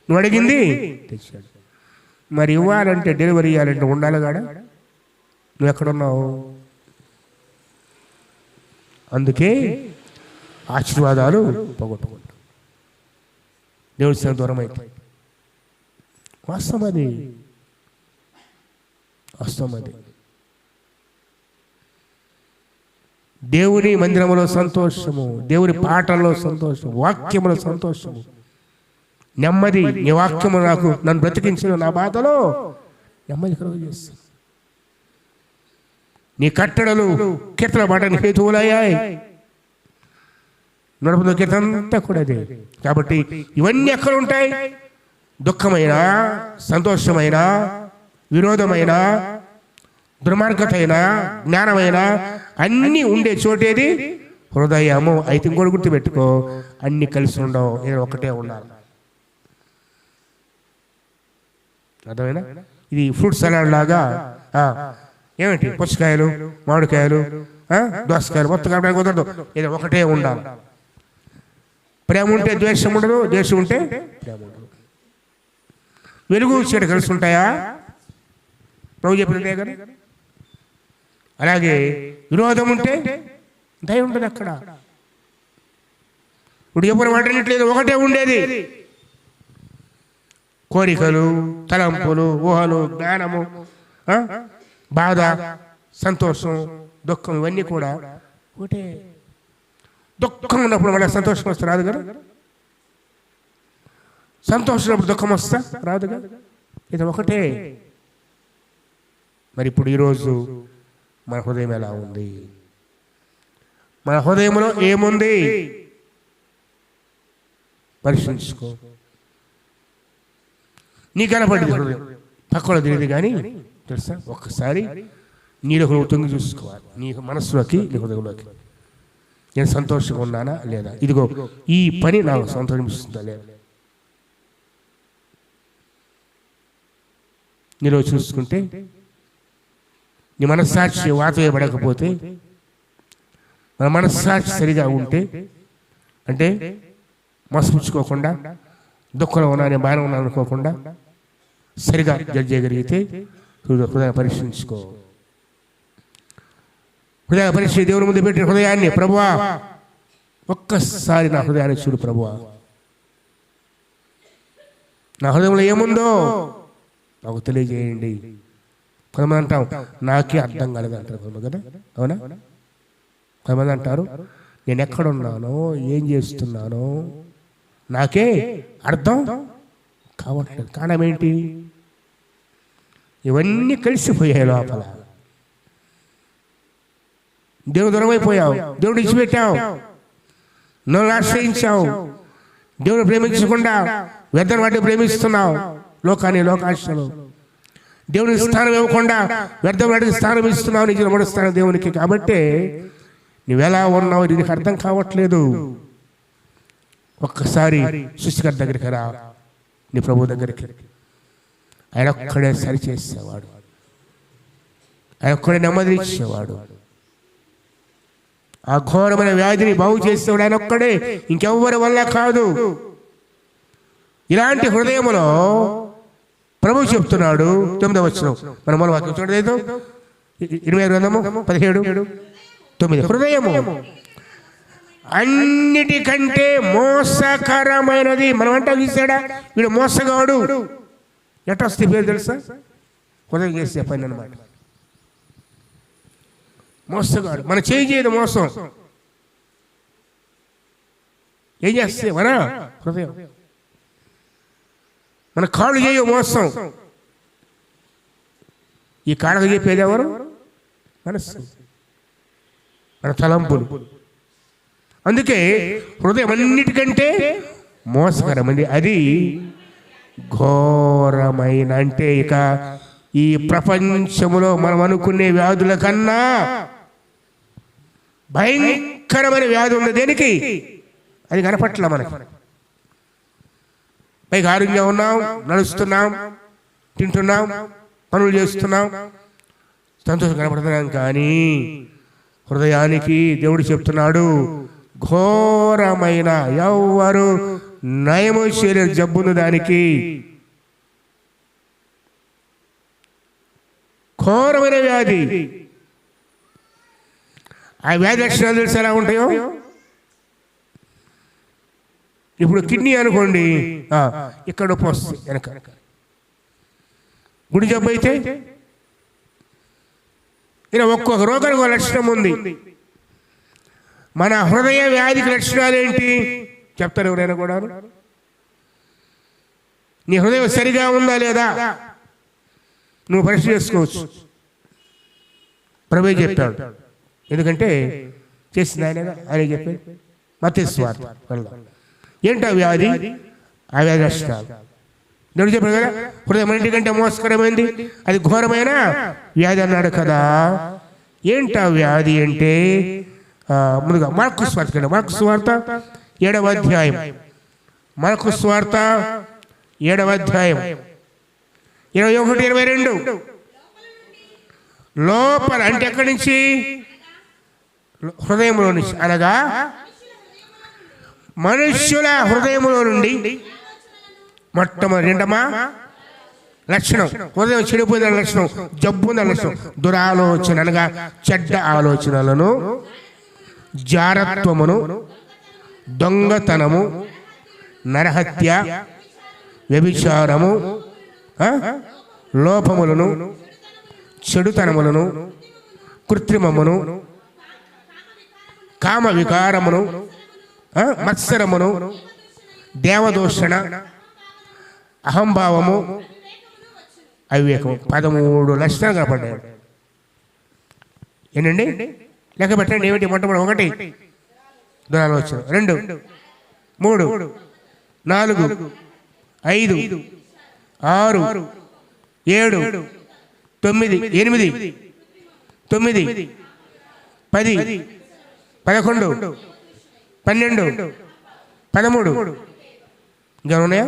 నువ్వు అడిగింది తెచ్చాడు. మరి ఇవ్వాలంటే, డెలివరీ ఇవ్వాలంటే ఉండాలి కాడ. నువ్వు ఎక్కడున్నావు? అందుకే ఆశీర్వాదాలు పోగొట్టుకుంటావు, దేవుడి సన్నిధి దూరం అయితే. వాస్తవం అది, వాస్తవం అది. దేవుని మందిరంలో సంతోషము, దేవుని పాటల్లో సంతోషం, వాక్యములో సంతోషము, నెమ్మది. నీ వాక్యము నాకు నన్ను బ్రతికించిన నా బాధలో నెమ్మది కలుగు చేస్తాను. నీ కట్టడలు కీర్తన పాటని హేతువులయ్యాయి. నడుపుతో కీర్తన అంతా కూడా అదే. కాబట్టి ఇవన్నీ ఎక్కడ ఉంటాయి? దుఃఖమైన, సంతోషమైన, విరోధమైన, దుర్మార్గతైన, జ్ఞానమైన అన్నీ ఉండే చోటేది హృదయము. అయితే ఇంకోటి గుర్తుపెట్టుకో, అన్ని కలిసి ఉండవు, ఏదో ఒకటే ఉండాలి. అర్థమైనా? ఇది ఫ్రూట్ సలాడ్ లాగా. ఏమిటి? పుచ్చకాయలు, మామిడికాయలు, దోసకాయలు మొత్తం కలపడానికి కుదరదు, ఏదో ఒకటే ఉండాలి. ప్రేమ ఉంటే ద్వేషం ఉండదు, ద్వేషం ఉంటే ప్రేమ ఉండదు. వెలుగు చీడ కలిసి ఉంటాయా? ప్రభు చెప్పినట్టే కదా. అలాగే విరోధం ఉంటే దయ ఉండదు అక్కడ. ఇప్పుడు ఎప్పుడు మాట్లాడట్లేదు, ఒకటే ఉండేది. కోరికలు, తలంపులు, ఊహలు, జ్ఞానము, బాధ, సంతోషం, దుఃఖం, ఇవన్నీ కూడా ఒకటే. దుఃఖం ఉన్నప్పుడు మళ్ళీ సంతోషం వస్తే రాదు కదా, సంతోషం ఉన్నప్పుడు దుఃఖం వస్తా రాదు కదా, ఇది ఒకటే. మరి ఇప్పుడు ఈరోజు మన హృదయం ఎలా ఉంది? మన హృదయంలో ఏముంది పరిశీలించుకో. నీ కనపడింది హృదయం, పక్కన తెలియదు కానీ తెలుసా, ఒక్కసారి నీలో హృదయం తొంగి చూసుకోవాలి, నీ మనస్సులోకి, నీ హృదయంలోకి. నేను సంతోషంగా ఉన్నానా లేదా, ఇదిగో ఈ పని నాకు సంతోషిస్తుందా లేదా. నీలో చూసుకుంటే నీ మనస్సాక్షి వాతవేయబడకపోతే, మన మనస్సాక్షి సరిగా ఉంటే, అంటే మోసపుచ్చుకోకుండా దుఃఖంలో ఉన్నానే బాగానే ఉన్నాను అనుకోకుండా సరిగా జడ్జ్ చేయగలిగితే హృదయ పరీక్షించుకో. హృదయ పరీక్ష దేవుని ముందు పెట్టిన హృదయాన్ని, ప్రభువా ఒక్కసారి నా హృదయాన్ని చూడు ప్రభువా, నా హృదయంలో ఏముందో నాకు తెలియజేయండి. కొంతమంది అంటాం నాకే అర్థం కాలేదు అంటారు కొంతమంది కదా, అవునా? కొంతమంది అంటారు నేను ఎక్కడున్నానో ఏం చేస్తున్నానో నాకే అర్థం కావట్లేదు. కారణం ఏంటి? ఇవన్నీ కలిసిపోయాయి లోపల. దేవుడు దూరమైపోయావు, దేవుడు ఇచ్చిపెట్టావు, నువ్వు ఆశ్రయించావు, దేవుడు ప్రేమించకుండా వ్యర్థం వాటిని ప్రేమిస్తున్నావు, లోకాన్ని లోకాశలు. దేవునికి స్థానం ఇవ్వకుండా వ్యర్థం వాటికి స్థానం ఇస్తున్నావు, నీకు నిలబడుస్తున్నావు దేవునికి. కాబట్టి నువ్వెలా ఉన్నావు నీకు అర్థం కావట్లేదు. ఒక్కసారి సృష్టికర్త దగ్గరికి రా, నీ ప్రభు దగ్గరికి. ఆయన ఒక్కడే సరిచేసేవాడు, ఆయన ఒక్కడే నెమ్మది ఇచ్చేవాడు. ఆ ఘోరమైన వ్యాధిని బాగు చేసేవాడు ఆయన ఒక్కడే, ఇంకెవ్వరి వల్ల కాదు. ఇలాంటి హృదయములో ప్రభు చెప్తున్నాడు 9వ వచనం, మన మూల వాక్యం చూడలేదు, 20 గ్రంథము 17:9. హృదయము అన్నిటికంటే మోసకరమైనది. మనం అంటే చూసాడా వీడు మోసగాడు, ఎట్లా వస్తే పేరు తెలుసా? హృదయం చేసే పని అన్నమాట. మోసగాడు మన చేయదు మోసం. ఏం చేస్తే మన హృదయం, మన కాళ్ళు చేయవు మోసం. ఈ కాళ్ళకు చెప్పేది ఎవరు? మనస్సు, మన తలంపులు. అందుకే హృదయం అన్నిటికంటే మోసకరమైంది, అది ఘోరమైన. అంటే ఇక ఈ ప్రపంచంలో మనం అనుకునే వ్యాధుల కన్నా భయంకరమైన వ్యాధి ఉంది. దేనికి? అది కనపట్ల మనకి. పైగా ఆరోగ్యంగా ఉన్నాం, నడుస్తున్నాం, తింటున్నాం, పనులు చేస్తున్నాం, సంతోషం కనపడుతున్నాం. కానీ హృదయానికి దేవుడు చెప్తున్నాడు ఘోరమైన, ఎవ్వరు నయము చేయలేరు జబ్బును దానికి. ఘోరమైన వ్యాధి. ఆ వ్యాధి లక్షణాలు తెలిసి ఎలా ఉంటాయో, ఇప్పుడు కిడ్నీ అనుకోండి, ఇక్కడ నొప్పి వస్తుంది వెనక. గుడి జబ్బు అయితే ఇలా ఒక్కొక్క రోగానికి ఒక లక్షణం ఉంది. మన హృదయ వ్యాధికి లక్షణాలు ఏంటి చెప్తారు ఎవరైనా కూడా? నీ హృదయం సరిగా ఉందా లేదా నువ్వు పరీక్ష చేసుకోవచ్చు. ప్రభు చెప్పాడు, ఎందుకంటే చేసింది ఆయన చెప్పాడు. మత్తయి సువార్త ఏంటి ఆ వ్యాధి? ఆ వ్యాధి లక్షణాలు దేవుడు చెప్పాడు కదా, హృదయం అన్నిటికంటే మోసకరమైంది, అది ఘోరమైన వ్యాధి అన్నాడు కదా. ఏంటి ఆ వ్యాధి అంటే, ముందుగా మార్కు సువార్త, మార్కు సువార్త 7వ అధ్యాయం, మార్కు సువార్త 7వ అధ్యాయం 21-22. లోపల అంటే ఎక్కడి నుంచి? హృదయంలో నుంచి, అనగా మనుష్యుల హృదయంలో నుండి మొట్టమొదటి రెండమా లక్షణం, హృదయం చెడిపోయిన లక్షణం, జబ్బున్న లక్షణం, దురాలోచన అనగా చెడ్డ ఆలోచనలను, జారత్వమును, దొంగతనము, నరహత్య, వ్యభిచారము, లోపములను, చెడుతనములను, కృత్రిమమును, కామ వికారమును, మత్సరమును, దేవదూషణ, అహంభావము, అవివేకము. 13 లక్షణాలు కనపడ్డాయి. ఏంటండి లెక్క పెట్టండి. ఏమిటి? మొట్టమొదటి 1 దురాలోచన, 2, 3, 4, 5, 6, 7, 9, 8, 9, 10, 11, 12, 13 ఇంకా ఉన్నాయా?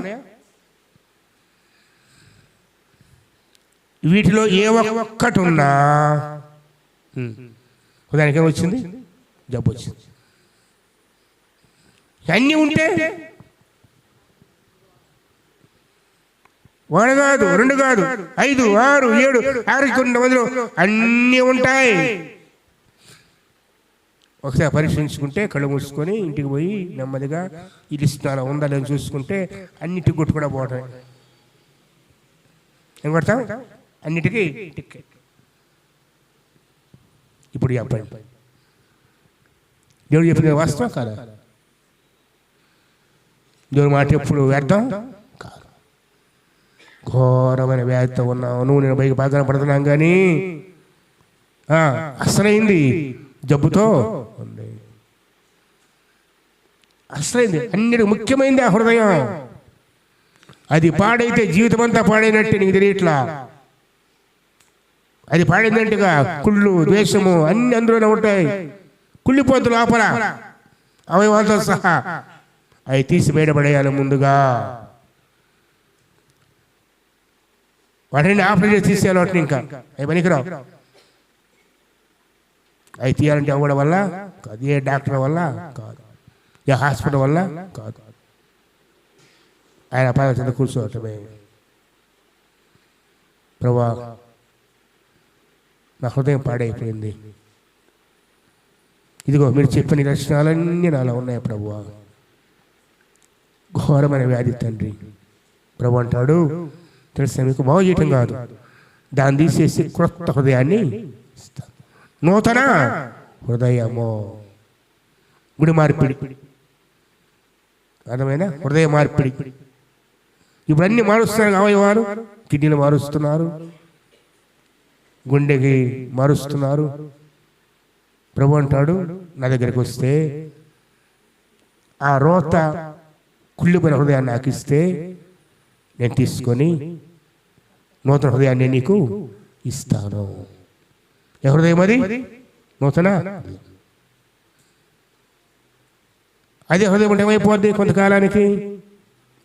వీటిలో ఏ ఒక్కటి ఉన్నా దానికి ఏమొచ్చింది? జబ్బు వచ్చింది. అన్నీ ఉంటే 1 కాదు, 2 కాదు, 5, 6, 7, 6 మందిలో అన్నీ ఉంటాయి. ఒకసారి పరీక్షించుకుంటే కళ్ళు మూసుకొని ఇంటికి పోయి నెమ్మదిగా ఈ లిస్ట్ అలా ఉందా లేదని చూసుకుంటే అన్నిటికి కొట్టు కూడా పోవటం. ఏం కొడతాం? అన్నిటికీ టికెట్. ఇప్పుడు చెప్పండి, దేవుడు చెప్పిన వాస్తవం కాదా? దేవుడు మాట ఎప్పుడు వ్యర్థం కాదు. ఘోరమైన వ్యాధితో ఉన్నావు నువ్వు, నేను పైకి బాగా పడుతున్నాం కానీ అసలైంది జబ్బుతో ఉంది. అసలైంది అన్నిటికీ ముఖ్యమైనది ఆ హృదయం. అది పాడైతే జీవితం అంతా పాడైనట్టే, నీకు తెలియట్లా. అది పాడైందంటేగా కుళ్ళు, ద్వేషము అన్ని అందులోనే ఉంటాయి. కుళ్ళిపోతు లోపల అవయవాలతో సహా అవి తీసి బయటపడేయాలి ముందుగా. వాటిని ఆపరేట్ తీసేయాలి. వాటిని ఇంకా అవి పనికిరావు. అవి తీయాలంటే అవ్వడం వల్ల కాదు, ఏ డాక్టర్ వల్ల కాదు, ఏ హాస్పిటల్ వల్ల కాదు. ఆయన పాద చెంత కూర్చోవటమే. ప్రభువా, నా హృదయం పాడైపోయింది, ఇదిగో మీరు చెప్పిన లక్షణాలన్నీ నాలో ఉన్నాయి ప్రభువా. ఘోరమైన వ్యాధి తండ్రి. ప్రభు అంటాడు, తెలుసా మీకు, బాగు చేయటం కాదు, దాన్ని తీసేసి క్రొత్త హృదయాన్ని ఇస్తాను. నూతన హృదయము, గుడి మార్పిడి, అర్థమైన హృదయ మార్పిడి. ఇప్పుడు అన్ని మారుస్తున్నారు. అవయవాలు, కిడ్నీలు మారుస్తున్నారు, గుండెకి మారుస్తున్నారు. ప్రభు అంటాడు, నా దగ్గరికి వస్తే ఆ రోత కుళ్ళిపోయిన హృదయాన్ని నాకు ఇస్తే నేను తీసుకొని నూతన హృదయాన్ని నీకు ఇస్తాను. ఏ హృదయం అది? నూతన. అదే హృదయం అంటే ఏమైపోద్ది కొంతకాలానికి.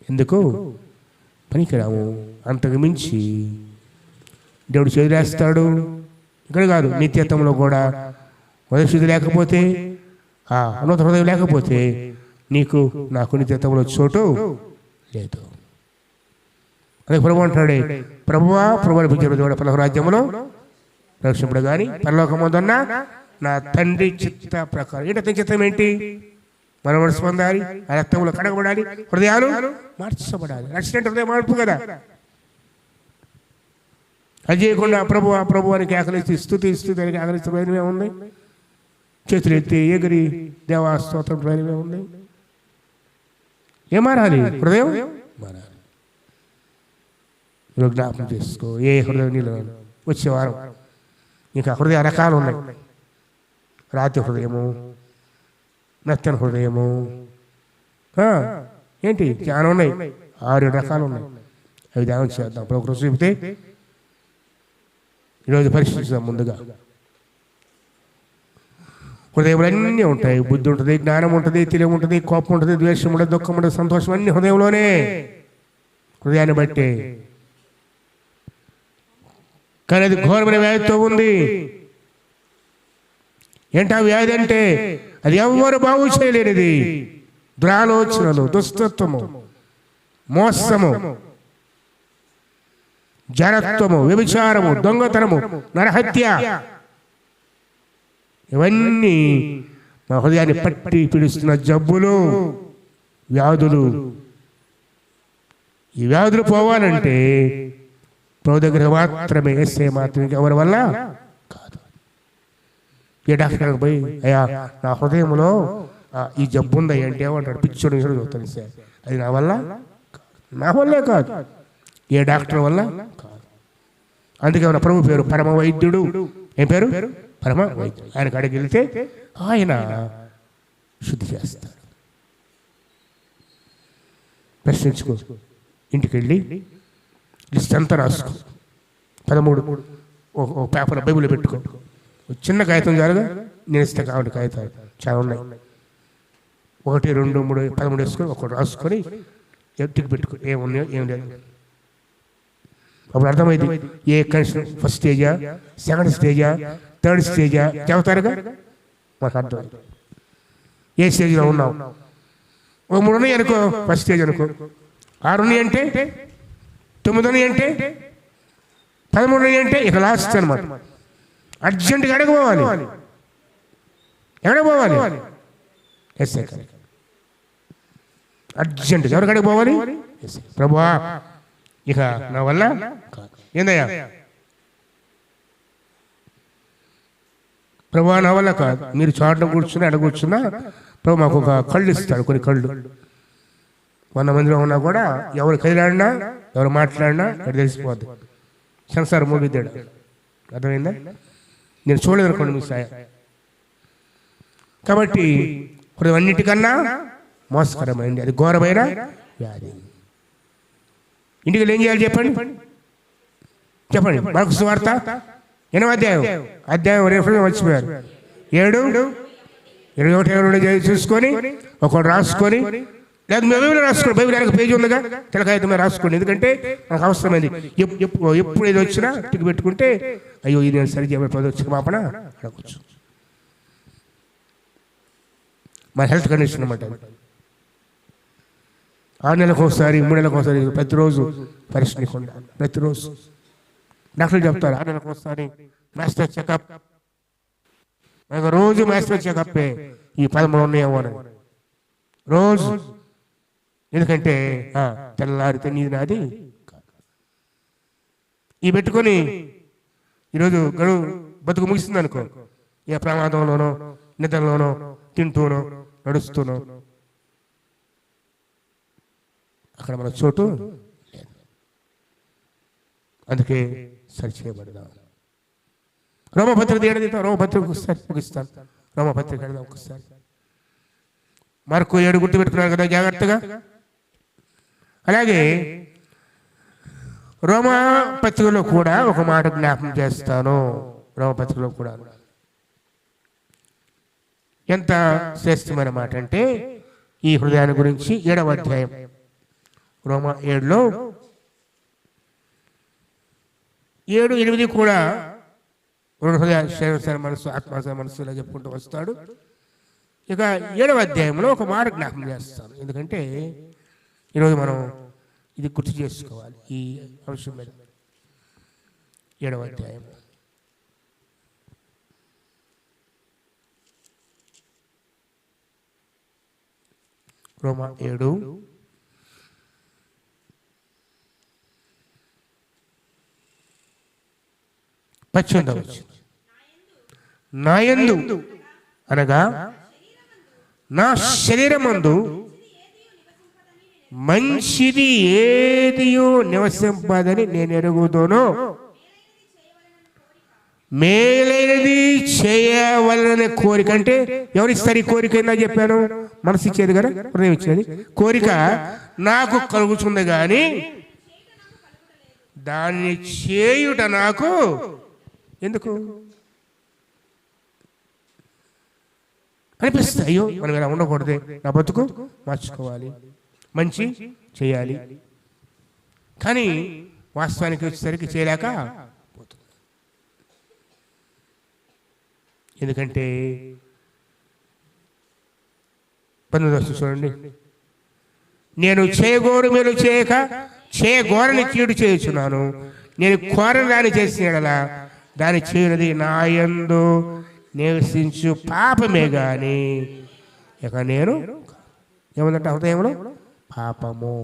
ఎందుకు? పనికిరాము. అంతకు మించి దేవుడు చేదిలేస్తాడు. ఇక్కడ కాదు, నిత్యత్వంలో కూడా హృదయ శుద్ధి లేకపోతే, నూతన హృదయం లేకపోతే నీకు నాకు నిత్యత్వంలో చోటు లేదు. అదే ప్రభు అంటాడే, ప్రభువా ప్రభు అనిపించాడు పరలోక రాజ్యంలో రక్షింపడు కానీ పరలోకమందున్న నా తండ్రి చిత్త ప్రకారం. ఏంటి అతని చిత్తం? ఏంటి? మనం మనసు పొందాలి, ఆ రక్తంలో కడగబడాలి, హృదయాలు మార్చబడాలి. రక్షణ హృదయం మార్పు కదా. అది చేయకుండా ప్రభువా ప్రభు అని కేకలిస్తూ స్తుతిస్తూ దానికి ఆకలిస్తమైనవే ఉంది. చేతులు ఎత్తి ఎగిరి దేవా స్తోత్రం పైనవే ఉంది. ఏం మారాలి? హృదయం మారాలి. జ్ఞాపకం చేసుకో, ఏ హృదయం నీళ్ళు. వచ్చే వారం ఇంకా హృదయ రకాలు ఉన్నాయి. రాతి హృదయము, మెత్తని హృదయము, ఏంటి చాలా ఉన్నాయి. 6 రకాలు ఉన్నాయి. అవి ధ్యానం చేద్దాం. ఒకరోజు చెబితే ఈరోజు పరీక్షించుదాం. ముందుగా హృదయంలో అన్నీ ఉంటాయి. బుద్ధి ఉంటుంది, జ్ఞానం ఉంటుంది, తెలివి ఉంటుంది, కోపం ఉంటుంది, ద్వేషం ఉంటుంది, దుఃఖం ఉంటుంది, సంతోషం అన్ని హృదయంలోనే. హృదయాన్ని బట్టి. కానీ అది ఘోరమైన వ్యాధితో ఉంది. ఏంటా వ్యాధి అంటే? అది ఎవ్వరు బాగు చేయలేనిది. దురాలోచనలు, దుస్తత్వము, మోసము, జరత్వము, వ్యభిచారము, దొంగతనము, నరహత్య, ఇవన్నీ మా హృదయాన్ని పట్టి పిలుస్తున్న జబ్బులు, వ్యాధులు. ఈ వ్యాధులు పోవాలంటే ప్రభు దగ్గర మాత్రమే, వేస్తే మాత్రమే, ఎవరి వల్ల కాదు. ఏ డాక్టర్ పోయి అయ్యా నా హృదయంలో ఈ జబ్బు ఉంది అంటే ఏమంటాడు? పిచ్చోడు చూస్తాను సార్, అది నా వల్ల నా వల్లే కాదు, ఏ డాక్టర్ వల్ల కాదు. అందుకే మన ప్రభు పేరు పరమ వైద్యుడు. ఏం పేరు? పరమ వైద్యుడు. ఆయన కాడికి వెళ్తే ఆయన శుద్ధి చేస్తాడు. ప్రశ్నించుకో, ఇంటికి వెళ్ళి లిస్ట్ అంతా రాసుకో. 13 ఒక పేపర్ బైబిల్ పెట్టుకో. చిన్న కాగితం చాలుగా, నేను ఇస్తే కావాలి కాగితాలు చాలా ఉన్నాయి. 1, 2, 3, 13 వేసుకొని ఒకటి రాసుకొని టిక్ పెట్టుకో, ఏమున్నాయో ఏం లేదు. అప్పుడు అర్థమైంది ఏ కండిషన్, ఫస్ట్ స్టేజా, సెకండ్ స్టేజా, థర్డ్ స్టేజా చెబుతారుగా, మాకు అర్థమైంది ఏ స్టేజ్లో ఉన్నాం. ఓ 3 ఉన్నాయి అనుకో ఫస్ట్ స్టేజ్ అనుకో, 6 ఉన్నాయి అంటే 9 ఉన్నాయి అంటే 13 ఉన్నాయి అంటే ఇక లాస్ట్ అనమాట. అర్జెంటుగా ఎక్కడికి పోవాలి, ఎక్కడికి పోవాలి, ఎస్ఐ అర్జెంటుగా ఎవరికడికి పోవాలి, ప్రభువా ఇక నా వల్ల ఏందయ్యా, ప్రభువా నా వల్ల కాదు. మీరు చాటం కూర్చున్నా ఎడ కూర్చున్నా ప్రభు మాకు ఒక కళ్ళు ఇస్తాడు, కొన్ని కళ్ళు. 100 మందిలో ఉన్నా కూడా ఎవరు కదిలాడినా ఎవరు మాట్లాడినా ఇక్కడ తెలిసిపోద్ది, సంసారం మోగిద్దాడు. అర్థమైందా? నేను చూడలేదు అనుకోండి మీ సాయం. కాబట్టి హృదయం అన్నిటికన్నా మోసకరమైంది, అది ఘోరమైన వ్యాధి. ఇంటికి ఏం చేయాలి చెప్పండి, చెప్పండి. మార్కు సువార్త 8వ అధ్యాయం రేపు మర్చిపోయారు. 7:21 చూసుకొని ఒకటి రాసుకొని, లేదా బైబిల్ రాసుకోండి, బైబిల్ వెనక పేజీ ఉందిగా, తెలకాయత మీద రాసుకోండి. ఎందుకంటే నాకు అవసరమైంది. ఎప్పుడు ఏది వచ్చినా టిక్ పెట్టుకుంటే అయ్యో ఇది నేను సరి చేయబడి 10 వచ్చిన మాపన అడగచ్చు. మన హెల్త్ కండిషన్ అన్నమాట. 6 నెలలకు ఒకసారి, 3 నెలలకు ఒకసారి ప్రతిరోజు పరీక్షించకుండా, ప్రతిరోజు డాక్టర్లు చెప్తారు 6 నెలలకు ఒకసారి మాస్టర్ చెకప్. రోజు మాస్టర్ చెకప్పే ఈ 13 ఉన్నాయేమో అని రోజు. ఎందుకంటే తెల్లారితే నీది నాది ఈ పెట్టుకొని ఈరోజు గడువు బతుకు ముగిస్తుంది అనుకో, ఏ ప్రమాదంలోనో నిద్రలోనో తింటూనో నడుస్తూనో అక్కడ మన చోటు లేదు. అందుకే సరి చేయబడదాం. రోమపత్రిక ఏడాది రోమపత్రిక ఒకసారి ముగిస్తాను. రోమపత్రిక ఏడాది ఒకసారి మార్కు 7 గుర్తు పెట్టుకున్నారు కదా జాగ్రత్తగా. అలాగే రోమపత్రికలో కూడా ఒక మాట జ్ఞాపకం చేస్తాను. రోమపత్రికలో కూడా ఎంత శ్రేష్టమైన మాట అంటే ఈ హృదయాన్ని గురించి 7వ అధ్యాయం రోమా 7లో 7, 8 కూడా హృదయ శరీర మనసు ఆత్మ మనసు ఇలా చెప్పుకుంటూ వస్తాడు. ఇక 7వ అధ్యాయంలో ఒక మాట జ్ఞాపకం చేస్తాను. ఎందుకంటే ఈరోజు మనం ఇది గుర్తు చేసుకోవాలి ఈ అంశం మీద. 7వ అధ్యాయం రోమా 7 18 నాయందు అనగా నా శరీరమందు మంచిది ఏదియో నివసింపదని నేను ఎరుగుదును, మేలైనది చేయవలననే కోరిక. అంటే ఎవరిస్తారు ఈ కోరిక? ఏందా చెప్పాను, మనసు ఇచ్చేది కదా, హృదయం ఇచ్చేది. కోరిక నాకు కలుగుతుంది కానీ దాన్ని చేయుట నాకు ఎందుకు అనిపిస్తుంది. అయ్యో మనం ఇలా ఉండకూడదే, నా బతుకు మార్చుకోవాలి, మంచి చేయాలి. కానీ వాస్తవానికి వచ్చేసరికి చేయలేక పోతుంది. ఎందుకంటే 19 చూడండి, నేను చేయగోరు మేలు చేయక చేయగోరని కీడు చేయుచున్నాను, నేను కోరని దాన్ని చేసిన దాన్ని చేయనది నా యందు నివసించు పాపమే గాని ఇక నేను ఏమందంటే హృదయంలో పాపము,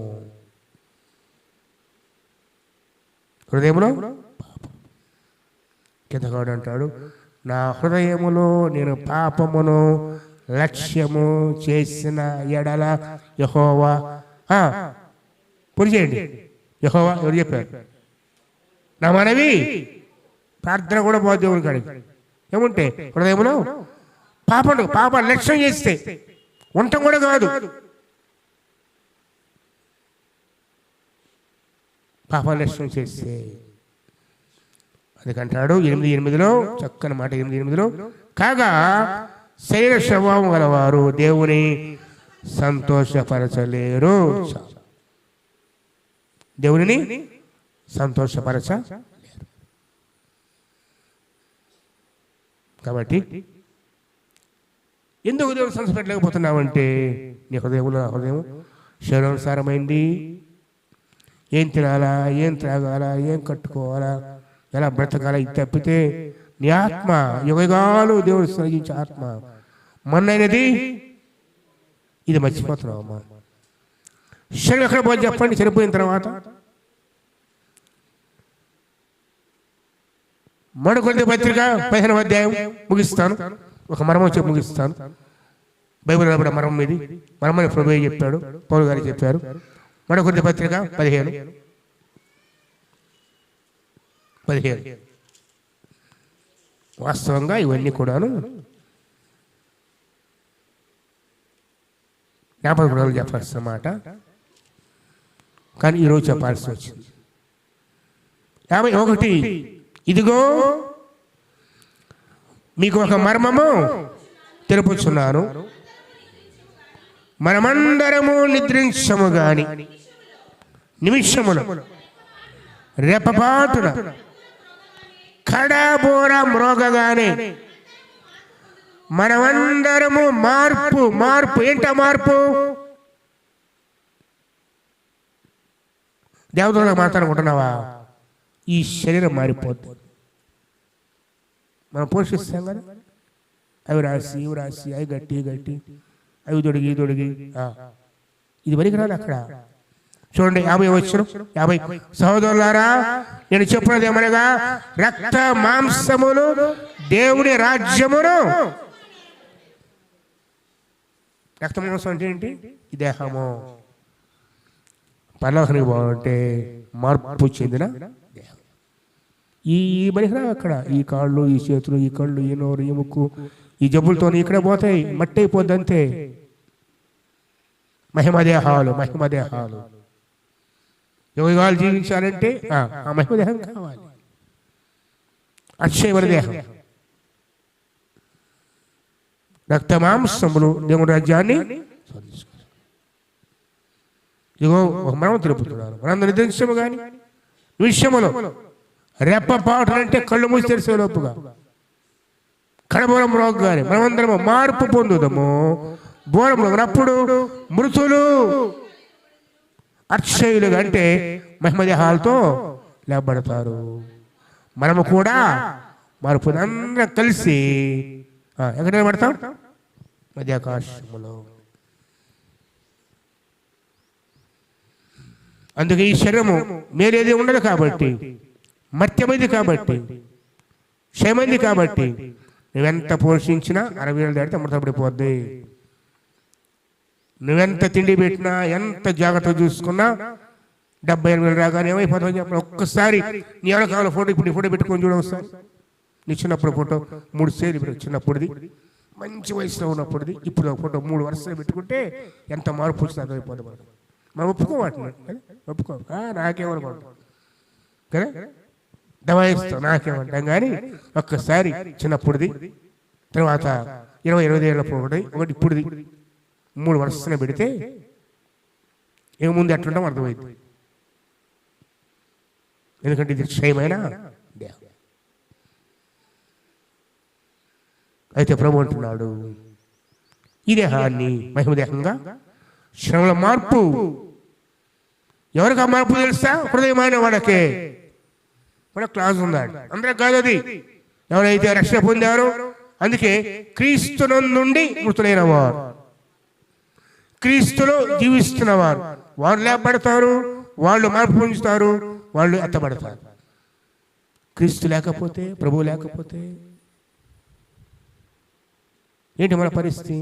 హృదయంలో పాపం. కిందగాడు అంటాడు, నా హృదయములో నేను పాపమును లక్ష్యము చేసిన ఎడల యెహోవా పురి చేయండి. యెహోవా ఎవరు చెప్పారు? నా మనవి ప్రార్థన కూడా పోతే దేవుని కాడికి ఏముంటే హృదయంలో పాప లక్ష్యం చేస్తే ఉండటం కూడా కాదు, పాప లక్ష్యం చేస్తే. అందుకంటాడు 8:8 చక్కని మాట. 8:8 కాగా శరీర స్వభావం గలవారు దేవుని సంతోషపరచలేరు. దేవునిని సంతోషపరచలేరు. కాబట్టి ఎందుకు దేవుడు సంతోషపెట్టలేకపోతున్నావంటే నీ హృదయంలో హృదయం శరీరానుసారమైంది. ఏం తినాలా, ఏం త్రాగాలా, ఏం కట్టుకోవాలా, ఎలా బ్రతకాలా, ఇది తప్పితే నీ ఆత్మ యుగాలు దేవుడు సృజించే ఆత్మ మొన్నైనది ఇది మర్చిపోతున్నావు అమ్మా. శరీరం ఎక్కడ పోయి చెప్పండి. చనిపోయిన తర్వాత మొదటి పత్రిక 15వ అధ్యాయం ముగిస్తాను. ఒక మర్మం చెప్పి ముగిస్తాను. బైబిల్ రాబడి మర్మం ఇది. మర్మని ప్రభువే చెప్పాడు, పౌలు గారు చెప్పారు. మొదటి పత్రిక 15 వాస్తవంగా ఇవన్నీ కూడాను జ్ఞాపకాలు చెప్పాల్సిన మాట, కానీ ఈరోజు చెప్పాల్సి వచ్చింది. 51 ఇదిగో మీకు ఒక మర్మము తెలుపుచున్నాను, మనమందరము నిద్రించము గాని నిమిషమున రెప్పపాటున కడబోర మ్రోగగానే మనమందరము మార్పు ఏంట మార్పు? దేవతలకు మాట్లాడుకుంటున్నావా? ఈ శరీరం మారిపోతుంది. మనం పోషిస్తాం కదా, అవి రాసి ఇవి రాసి, అవి గట్టి అవి దొడిగి ఇది పనికిరాదు అక్కడ. చూడండి 50 సహోదరులారా, నేను చెప్పినది ఏమనగా రక్త మాంసములు దేవుని రాజ్యమును. రక్త మాంసం అంటే ఏంటి? ఈ దేహము. పరలోకానికి బాగుంటే మార్పు చెందిన దేహం. ఈ మనిషిరా అక్కడ ఈ కాళ్ళు, ఈ చేతులు, ఈ కళ్ళు, ఈ నోరు, ఈ ముక్కు, ఈ జబ్బులతో ఇక్కడే పోతాయి, మట్టి అయిపోద్ది అంతే. మహిమదేహాలు యోగాలు జీవించాలంటే ఆ మహిమదేహం కావాలి. అక్షయమైన దేహం. రక్త మాంసములు దేవుని రాజ్యాన్ని ఇదిగో ఒక మనం తెలుపుతున్నాను. మనందరూ నిద్రించము కానీ విషయములో రెప్పపాటు అంటే కళ్ళు మూసి తెరిసే లోపుగా కడబోరం రోగానే మనమందరము మార్పు పొందుదాము. బోరములు అప్పుడు మృతులు అక్షయులుగా అంటే మహిమదేహాలతో లేపబడతారు. మనము కూడా మార్పు అందరం కలిసి ఎక్కడ నిలబడతాం? మధ్యాకాశములో. అందుకే ఈ శరీరము మేలేది ఉండదు కాబట్టి, మత్యమైంది కాబట్టి, క్షయమైంది కాబట్టి నువ్వెంత పోషించినా 60 ఏళ్ళు దాటితే అమృతపడిపోద్ది. నువ్వెంత తిండి పెట్టినా, ఎంత జాగ్రత్త చూసుకున్నా 70 ఏళ్ళు రాగానే ఏమైపోతుందని చెప్పిన ఒక్కసారి నీ ఎవరో కావాలి ఫోటో, ఇప్పుడు నీ ఫోటో పెట్టుకొని చూడవసారి. నీ చిన్నప్పుడు ఫోటో 3 సేలు చిన్నప్పుడుది, మంచి వయసులో ఉన్నప్పుడుది, ఇప్పుడు ఒక ఫోటో 3 వరుసలు పెట్టుకుంటే ఎంత మార్పు వచ్చినా అర్థమైపోతుంది. మనం ఒప్పుకోవాటిని ఒప్పుకో, నాకేమనుకుంటాం కదా, దవాయిస్తాం నాకేమంటాం. కానీ ఒక్కసారి చిన్నప్పుడుది, తర్వాత 20-25 ఏళ్ళ ఒకటి ఇప్పుడుది 3 వరుసలు పెడితే ఏముంది ఎట్లుంటాం అర్థమైంది. ఎందుకంటే ఇది క్షయమైన దేహం. అయితే ప్రభు అంటున్నాడు ఈ దేహాన్ని మహిమదేహంగా శ్రమల మార్పు. ఎవరికి ఆ మార్పు తెలుసా? హృదయమైన వాడకే. మన క్లాస్ ఉన్నాడు అందరూ కాదు అది. ఎవరైతే రక్షణ పొందారో, అందుకే క్రీస్తునందుండి మృతులైన వారు, క్రీస్తులో జీవిస్తున్నవారు వారు లేపబడతారు, వాళ్ళు మార్పు పొందుతారు, వాళ్ళు ఎత్తబడతారు. క్రీస్తు లేకపోతే, ప్రభువు లేకపోతే ఏంటి మన పరిస్థితి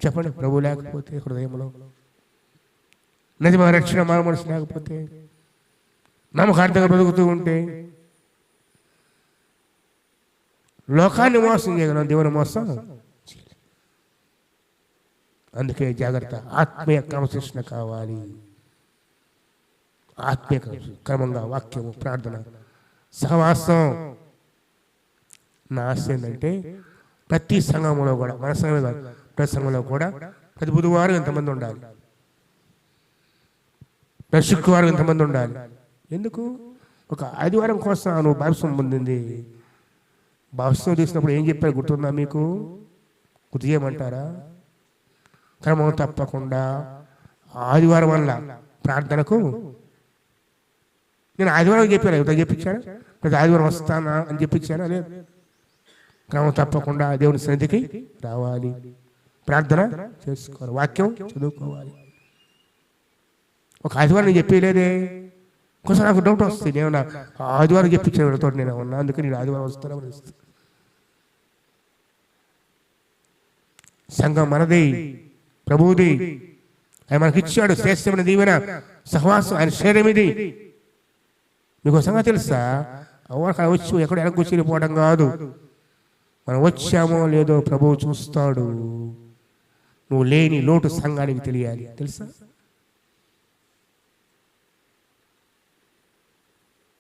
చెప్పండి? ప్రభువు లేకపోతే, హృదయంలో నిజమైన రక్షణ మన మనసు లేకపోతే, నమ్మకార్థంగా బ్రతుకుతూ ఉంటే లోకాన్ని మోసం చేయగలం, దేవుని మోసం. అందుకే జాగ్రత్త. ఆత్మీయ క్రమశిక్షణ కావాలి. ఆత్మీయ క్రమంగా వాక్యము, ప్రార్థన, సహవాసం. నా ఆశ ఏంటంటే ప్రతి సంఘంలో కూడా, మన సంఘమే కాదు, ప్రసంగంలో కూడా ప్రతి బుధవారం ఎంతమంది ఉండాలి, ప్రతి శుక్రవారం ఎంతమంది ఉండాలి. ఎందుకు? ఒక ఆదివారం కోసం నువ్వు బాప్తిసం పొందింది. బాప్తిసం తీసినప్పుడు ఏం చెప్పారు గుర్తుందా మీకు? గుర్తు చేయమంటారా? క్రమం తప్పకుండా ఆదివారం వల్ల ప్రార్థనకు నేను ఆదివారం చెప్పాను, ఎవరితో చెప్పించాను? ప్రతి ఆదివారం వస్తానా అని చెప్పించానా? లేదు. క్రమం తప్పకుండా దేవుని సన్నిధికి రావాలి, ప్రార్థన చేసుకోవాలి, వాక్యం చదువుకోవాలి. ఒక ఆదివారం నేను చెప్పలేదే, కొంచెం నాకు డౌట్ వస్తుంది. నేను ఆదివారం చెప్పించిన వీళ్ళతో నేను ఉన్నా, అందుకే నేను ఆదివారం వస్తానని వస్తుంది. సంఘం మనది, ప్రభువుది, ఆయన మనకిచ్చాడు శ్రేష్టమైన దీవెన సహవాసం, ఆయన శరీరం ఇది. మీకు సంగతి తెలుసా? అక్కడ వచ్చి ఎక్కడ వెనక్కి వచ్చి వెళ్ళిపోవడం కాదు. మనం వచ్చామో లేదో ప్రభువు చూస్తాడు. నువ్వు లేని లోటు సంఘానికి తెలియాలి, తెలుసా?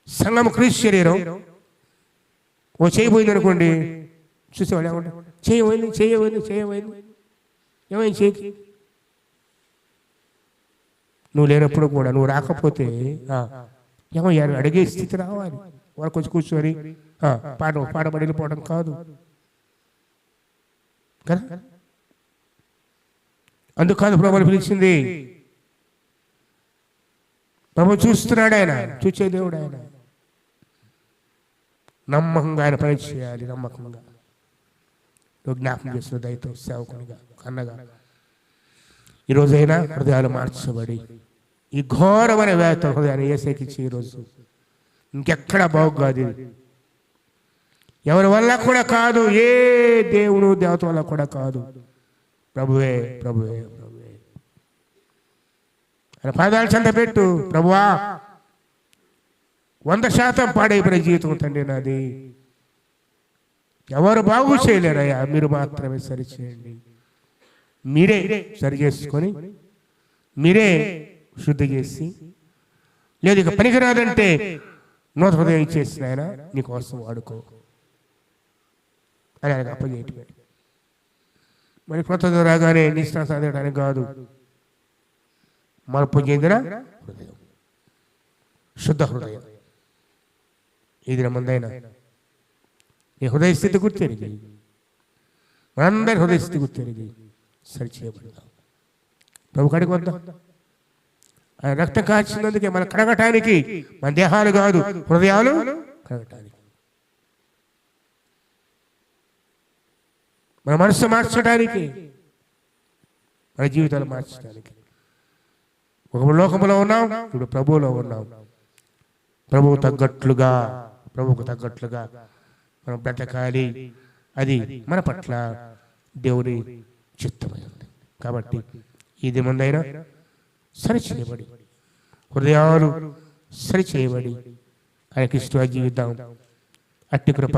సంఘం క్రీస్తు శరీరం. ఓ చేయబోయింది అనుకోండి, చూసేవాళ్ళు ఏమంటే చేయబోయింది ఏమైంది చేయి. నువ్వు లేనప్పుడు కూడా, నువ్వు రాకపోతే ఏమో అడిగే స్థితి రావాలి. వాళ్ళు కొంచెం కూర్చొని పాడబడి వెళ్ళిపోవడం కాదు కదా. అందుకాదు ప్రభువుని పిలిచింది. ప్రభు చూస్తున్నాడు, ఆయన చూచే దేవుడు. ఆయన నమ్మకంగా ఆయన పని చేయాలి. నమ్మకంగా నువ్వు జ్ఞాపకం చేసిన దయతో సేవకునిగా కన్నగా ఈరోజైనా హృదయాలు మార్చబడి ఈ ఘోరమైన వ్యాధితో హృదయాన్ని ఏసేకిచ్చి ఈరోజు ఇంకెక్కడ బాగుకాదు. ఎవరి వల్ల కూడా కాదు, ఏ దేవుడు దేవత వల్ల కూడా కాదు. ప్రభువే ప్రభువే ప్రభువే. ఆయన పాదాలు చెంత పెట్టు. ప్రభువా, 100% పాడైపోయిన జీవితం తండ్రి నాది. ఎవరు బాగు చేయలేరయ్యా, మీరు మాత్రమే సరిచేయండి. మీరే సరి చేసుకొని మీరే శుద్ధి చేసి, లేదు ఇక పనికిరాదంటే నూతన హృదయం ఇచ్చేసిన ఆయన నీకోసం వాడుకో అని ఆయనకు అప్పచేయటమే. మరి కొత్త రాగానే నిష్ఠ సాధడానికి కాదు, మార్పు చెందిన హృదయం, శుద్ధ హృదయం. ఇది ముందైనా నీ హృదయ స్థితి గుర్తెరిగి, మనందరి హృదయ స్థితి గుర్తెరిగి సరిచేయబడదాం. ప్రభు కాడికి వద్దాం. ఆయన రక్తం కాచినందుకే మన కడగటానికి, మన దేహాలు కాదు హృదయాలు కడగటానికి, మన మనసు మార్చడానికి, మన జీవితాలు మార్చడానికి. ఒక లోకంలో ఉన్నాం, ఇప్పుడు ప్రభువులో ఉన్నాం. ప్రభువు తగ్గట్లుగా, ప్రభువుకు తగ్గట్లుగా మనం బ్రతకాలి. అది మన పట్ల దేవుని చిత్తమై ఉంది. కాబట్టి ఇది ముందైనా సరిచేయబడి, హృదయాలు సరిచేయబడి ఆయనకి ఇష్టంగా జీవిద్దాం. అట్టి కృప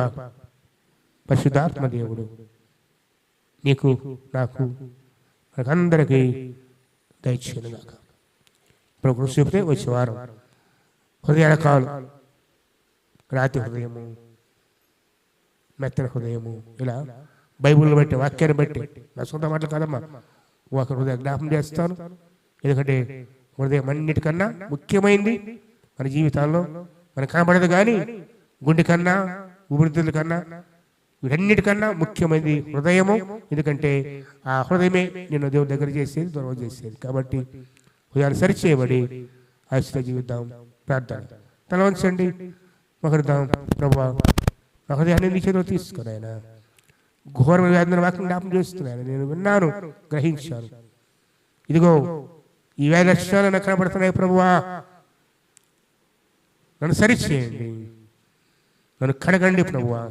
పరిశుద్ధాత్మ దేవుడు నీకు, నాకు, మనకందరికీ దయచేయనుగాక. ప్రభు చూపితే వచ్చే వారం హృదయాల కాలు, రాతి హృదయము, మెత్తన హృదయము, ఇలా బైబిల్ని బట్టి, వాక్యాన్ని బట్టి, నా సొంత మాటలు కాదమ్మా, ఒక హృదయ జ్ఞాపం చేస్తాను. ఎందుకంటే హృదయం అన్నిటికన్నా ముఖ్యమైనది మన జీవితాల్లో. మనకు కనబడదు కానీ గుండె కన్నా, ఊపిరితిత్తుల కన్నా, వీటన్నిటికన్నా ముఖ్యమైనది హృదయము. ఎందుకంటే ఆ హృదయమే నిన్ను దేవుడి దగ్గర చేసేది, దూరం చేసేది. కాబట్టి హృదయాలు సరిచేయబడి ఆశతో జీవిద్దాం. ప్రార్థన. తల వంచండి, మొదలుదాం. ప్రభువా, నా హృదయాన్ని నీ చేతిలో తీసుకుని ఆయన ఘోరమైన వ్యాధిని వాక్యం జ్ఞాపం చేస్తున్నాను. నేను విన్నాను, గ్రహించాను. ఇదిగో ఈ వ్యాధి లక్షణాలు నాకు కనబడుతున్నాయి. ప్రభువా, నన్ను సరిచేయండి, నన్ను కడగండి. ప్రభువా,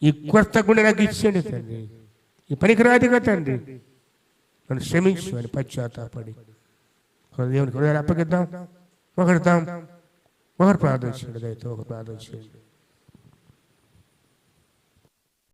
ఈ కొత్త గుండె నాకు ఇచ్చేయండి తండ్రి. ఈ పనికిరాదిగా తండ్రి నన్ను క్షమించు అని పశ్చాత్తాపడి దేవునికి హృదయాలు అప్పగిద్దాం. ఒకరు ప్రార్థన చేయండి, దయతో ఒక ప్రార్థన చేయండి.